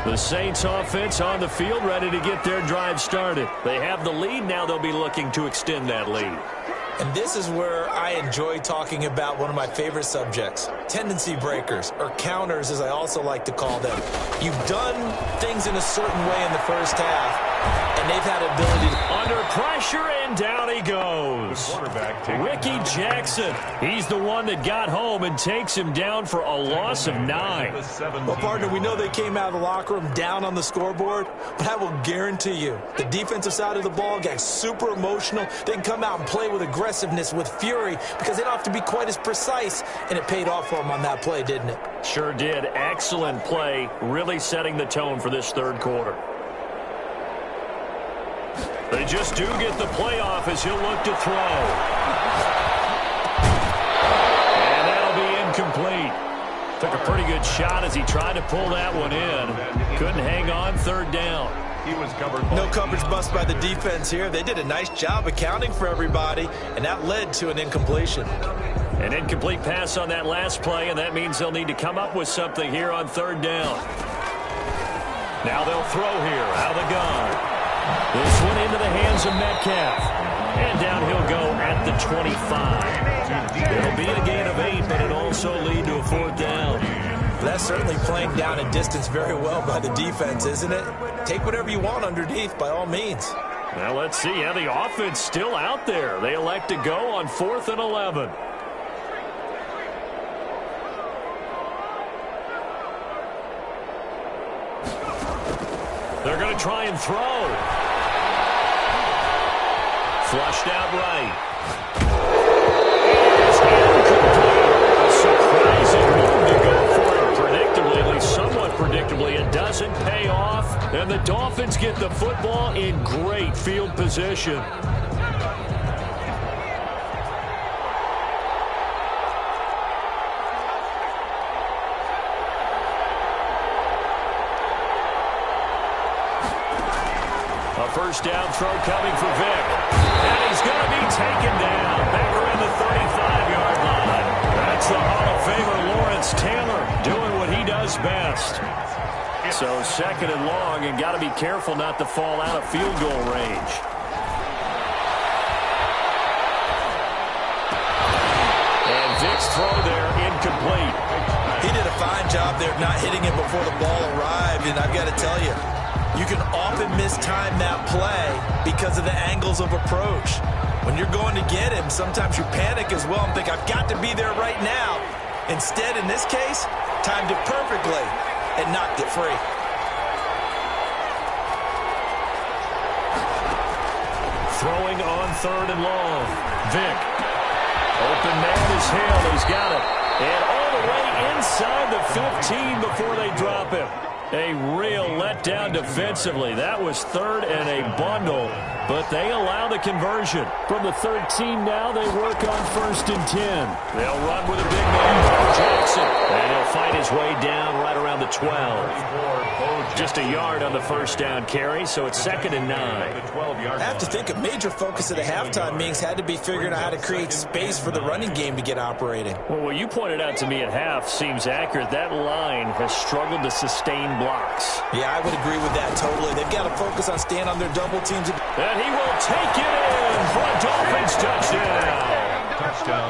The Saints offense on the field, ready to get their drive started. They have the lead. Now they'll be looking to extend that lead. And this is where I enjoy talking about one of my favorite subjects, tendency breakers, or counters as I also like to call them. You've done things in a certain way in the first half, and they've had ability to... Under pressure, and down he goes. Ricky Jackson. He's the one that got home and takes him down for a loss of 9. Well, partner, we know they came out of the locker room down on the scoreboard, but I will guarantee you the defensive side of the ball got super emotional. They can come out and play with aggressiveness, with fury, because they don't have to be quite as precise, and it paid off for them on that play, didn't it? Sure did. Excellent play, really setting the tone for this 3rd quarter. They just do get the play off as he'll look to throw. And that'll be incomplete. Took a pretty good shot as he tried to pull that one in. Couldn't hang on 3rd down. He was covered. No coverage bust by the defense here. They did a nice job accounting for everybody, and that led to an incompletion. An incomplete pass on that last play, and that means they'll need to come up with something here on third down. Now they'll throw here out of the gun. This one into the hands of Metcalf. And down he'll go at the 25. It'll be a gain of 8, but it'll also lead to a fourth down. That's certainly playing down a distance very well by the defense, isn't it? Take whatever you want underneath, by all means. Well, let's see. Yeah, the offense still out there. They elect to go on 4th and 11. They're going to try and throw. Flushed out right. It's incomplete. A surprising move to go for it predictably, at least somewhat predictably. It doesn't pay off, and the Dolphins get the football in great field position. First down throw coming for Vic. And he's going to be taken down back around the 35-yard line. That's the Hall of Famer Lawrence Taylor doing what he does best. So 2nd and long, and got to be careful not to fall out of field goal range. And Vic's throw there incomplete. He did a fine job there not hitting it before the ball arrived, and I've got to tell you, you can often mistime that play because of the angles of approach. When you're going to get him, sometimes you panic as well and think, I've got to be there right now. Instead, in this case, timed it perfectly and knocked it free. Throwing on 3rd and long. Vic. Open man is Hill. He's got it. And all the way inside the 15 before they drop him. A real letdown defensively. That was 3rd and a bundle, but they allow the conversion. From the 13 now, they work on 1st and 10. They'll run with a big man, Jackson, and he'll fight his way down right around the 12. Just a yard on the first down carry, so it's 2nd and 9. I have to think a major focus of the halftime meetings had to be figuring out how to create space for the running game to get operating. Well, what you pointed out to me at half seems accurate. That line has struggled to sustain blocks. Yeah, I would agree with that totally. They've got to focus on staying on their double teams. And he will take it in for a Dolphins touchdown.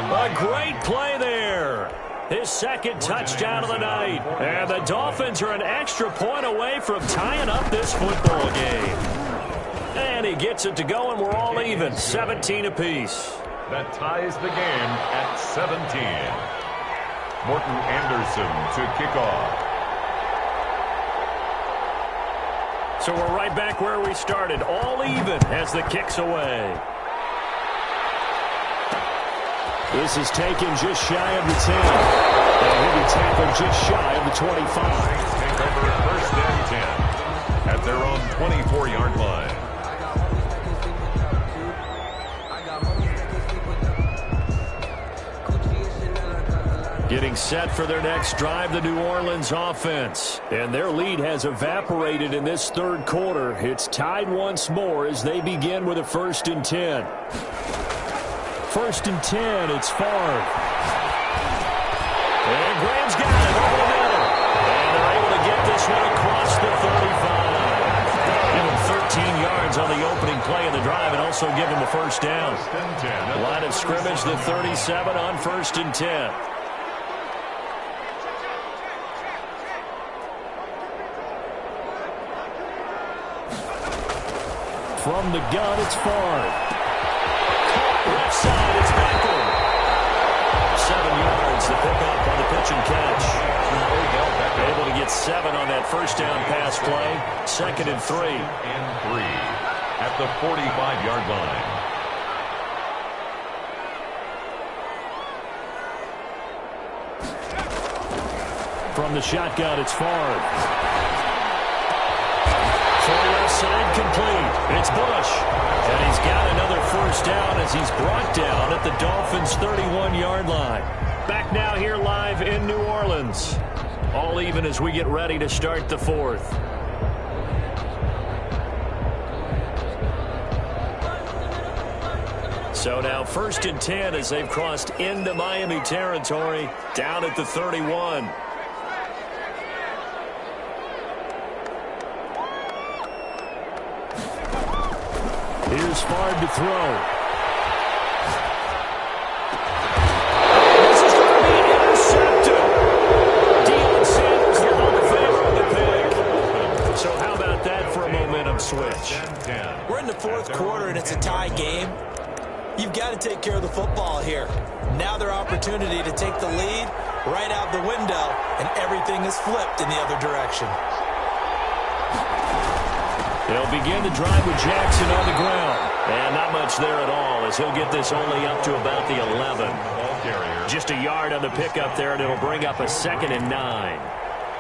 A great play there. His 2nd touchdown of the night. And the Dolphins are an extra point away from tying up this football game. And he gets it to go, and we're all even. 17 apiece. That ties the game at 17. Morton Anderson to kick off. So we're right back where we started, all even as the kick's away. This is taken just shy of the 10. And he'll be tackled just shy of the 25. Take over 1st and 10 at their own 24-yard line. Getting set for their next drive, the New Orleans offense. And their lead has evaporated in this 3rd quarter. It's tied once more as they begin with a 1st and 10. 1st and 10, it's Favre. And Graham's got it over the middle. And they're able to get this one across the 35. Give him 13 yards on the opening play of the drive and also give him a 1st down. Line of scrimmage, the 37 on 1st and 10. From the gun, it's Favre. Left side, it's Beckham. 7 yards, the pickup on the pitch and catch. Able to get 7 on that 1st down pass play. 2nd and 3. And 3 at the 45-yard line. From the shotgun, it's Favre. Left side complete. It's Bush. And he's got another 1st down as he's brought down at the Dolphins' 31-yard line. Back now here live in New Orleans. All even as we get ready to start the 4th. So now 1st and 10 as they've crossed into Miami territory, down at the 31. Here's Shaud to throw. This is going to be intercepted. Deion Sanders will hold the favor on the pick. So how about that for a momentum switch? We're in the 4th quarter, and it's a tie game. You've got to take care of the football here. Now their opportunity to take the lead right out the window, and everything is flipped in the other direction. They'll begin the drive with Jackson on the ground. And not much there at all as he'll get this only up to about the 11. Just a yard on the pickup there, and it'll bring up a 2nd and 9.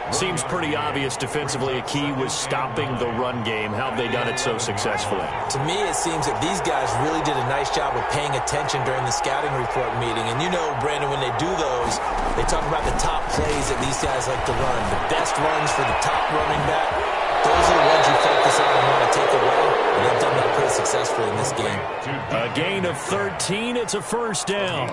Seems pretty obvious defensively a key was stopping the run game. How have they done it so successfully? To me, it seems that these guys really did a nice job of paying attention during the scouting report meeting. And you know, Brandon, when they do those, they talk about the top plays that these guys like to run. The best runs for the top running back. Those are the ones you focus on and want to take away, and they've done that pretty successfully in this game. A gain of 13, it's a 1st down.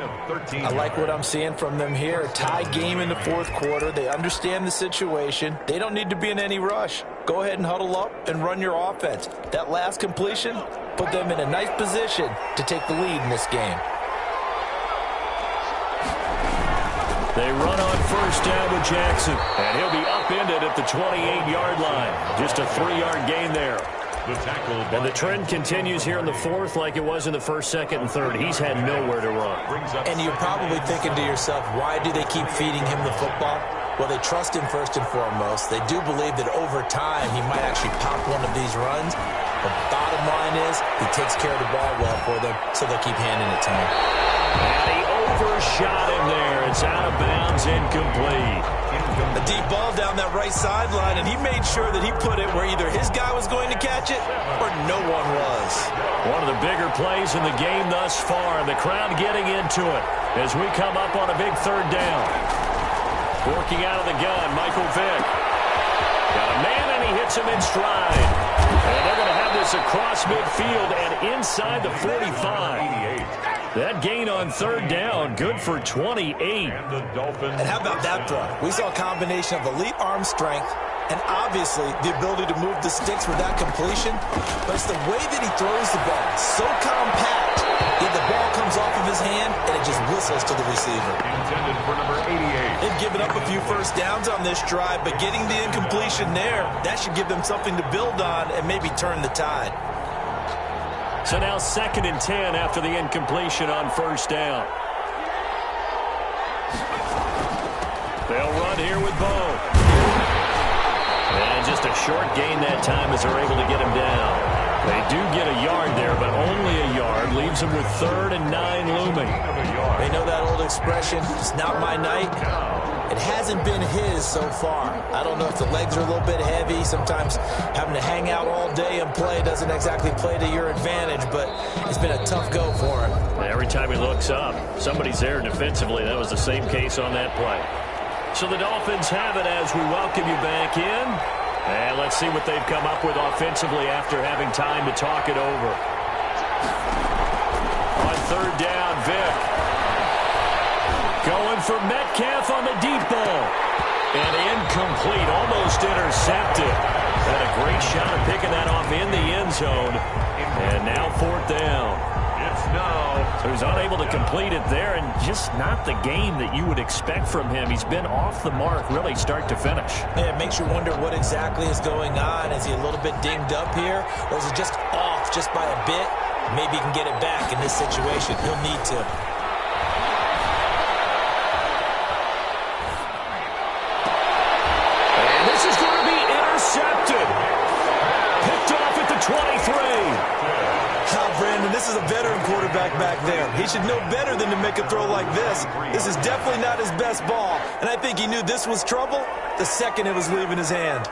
I like what I'm seeing from them here. A tie game in the 4th quarter. They understand the situation. They don't need to be in any rush. Go ahead and huddle up and run your offense. That last completion put them in a nice position to take the lead in this game. They run on 1st down with Jackson, and he'll be upended at the 28-yard line. Just a 3-yard gain there. And the trend continues here in the 4th like it was in the 1st, 2nd, and 3rd. He's had nowhere to run. And you're probably thinking to yourself, why do they keep feeding him the football? Well, they trust him first and foremost. They do believe that over time he might actually pop one of these runs. But bottom line is he takes care of the ball well for them, so they'll keep handing it to him. And he overshot him there. It's out of bounds, incomplete. A deep ball down that right sideline, and he made sure that he put it where either his guy was going to catch it or no one was. One of the bigger plays in the game thus far, and the crowd getting into it as we come up on a big 3rd down. Working out of the gun, Michael Vick. Got a man, and he hits him in stride. And they're going to have this across midfield and inside the 45. That gain on 3rd down, good for 28. And how about that throw? We saw a combination of elite arm strength and obviously the ability to move the sticks with that completion. But it's the way that he throws the ball. So compact, yet the ball comes off of his hand and it just whistles to the receiver. Intended for number 88. They've given up a few 1st downs on this drive, but getting the incompletion there, that should give them something to build on and maybe turn the tide. So now 2nd and 10 after the incompletion on 1st down. They'll run here with Bo. And just a short gain that time as they're able to get him down. They do get a yard there, but only a yard. Leaves them with 3rd and 9 looming. They know that old expression, it's not my night. It hasn't been his so far. I don't know if the legs are a little bit heavy. Sometimes having to hang out all day and play doesn't exactly play to your advantage, but it's been a tough go for him. Every time he looks up, somebody's there defensively. That was the same case on that play. So the Dolphins have it as we welcome you back in. And let's see what they've come up with offensively after having time to talk it over. On 3rd down, Vick. Going for Metcalf on the deep ball. And incomplete, almost intercepted. Had a great shot at picking that off in the end zone. And now 4th down. It's now. So he's unable to complete it there, and just not the game that you would expect from him. He's been off the mark really start to finish. Yeah, it makes you wonder what exactly is going on. Is he a little bit dinged up here, or is it just off just by a bit? Maybe he can get it back in this situation. He'll need to. This is a veteran quarterback back there. He should know better than to make a throw like this. This is definitely not his best ball, and I think he knew this was trouble the second it was leaving his hand.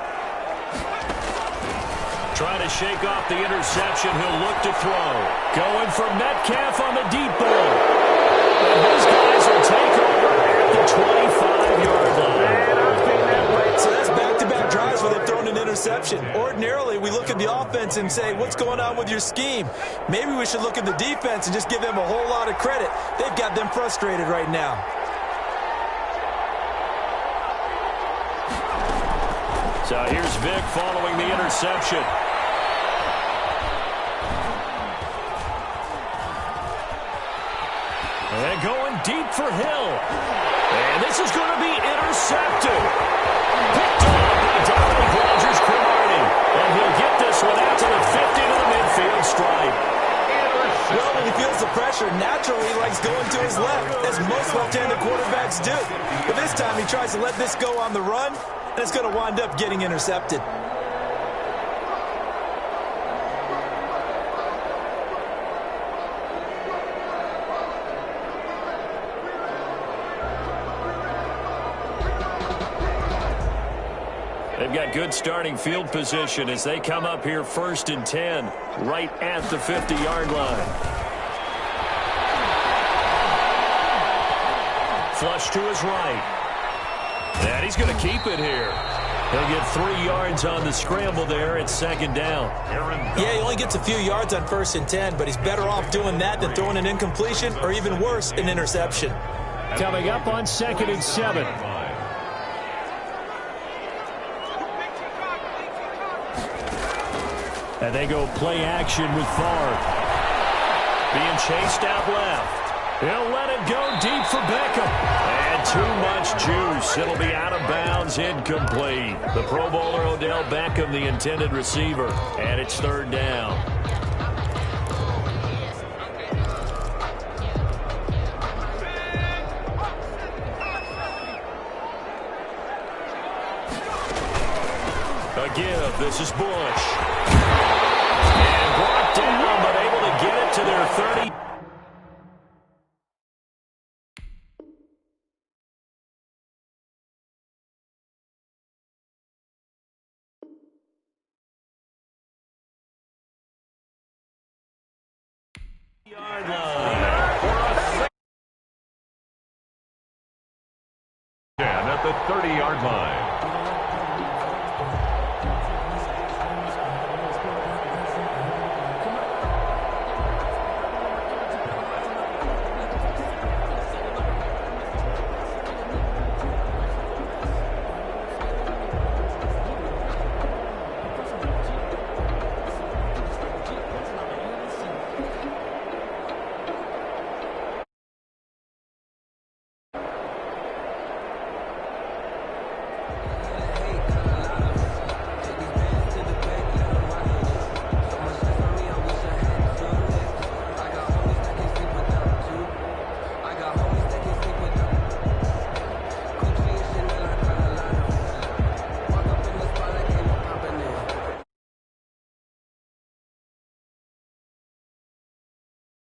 Trying to shake off the interception. He'll look to throw. Going for Metcalf on the deep ball. And his guys will take over at the 25-yard line. So that's back-to-back drives where they've thrown an interception. Ordinarily, we look at at the offense and say, what's going on with your scheme? Maybe we should look at the defense and just give them a whole lot of credit. They've got them frustrated right now. So here's Vic following the interception. And going deep for Hill. And this is going to be intercepted. Picked off by Dominic Rodgers-Cromartie. And he'll get this one out to the 50 to the midfield stripe. Well, when he feels the pressure, naturally he likes going to his left, as most left-handed quarterbacks do. But this time he tries to let this go on the run, and it's going to wind up getting intercepted. They've got good starting field position as they come up here 1st and 10, right at the 50-yard line. Flush to his right. And he's going to keep it here. He'll get 3 yards on the scramble there. It's 2nd down. Yeah, he only gets a few yards on 1st and 10, but he's better off doing that than throwing an incompletion or even worse, an interception. Coming up on 2nd and 7. And they go play action with Favre. Being chased out left. He'll let it go deep for Beckham. And too much juice. It'll be out of bounds, incomplete. The Pro Bowler Odell Beckham, the intended receiver. And it's 3rd down. A give. This is Bush. And brought down, but able to get it to their 30. Yard line. And at the 30-yard line.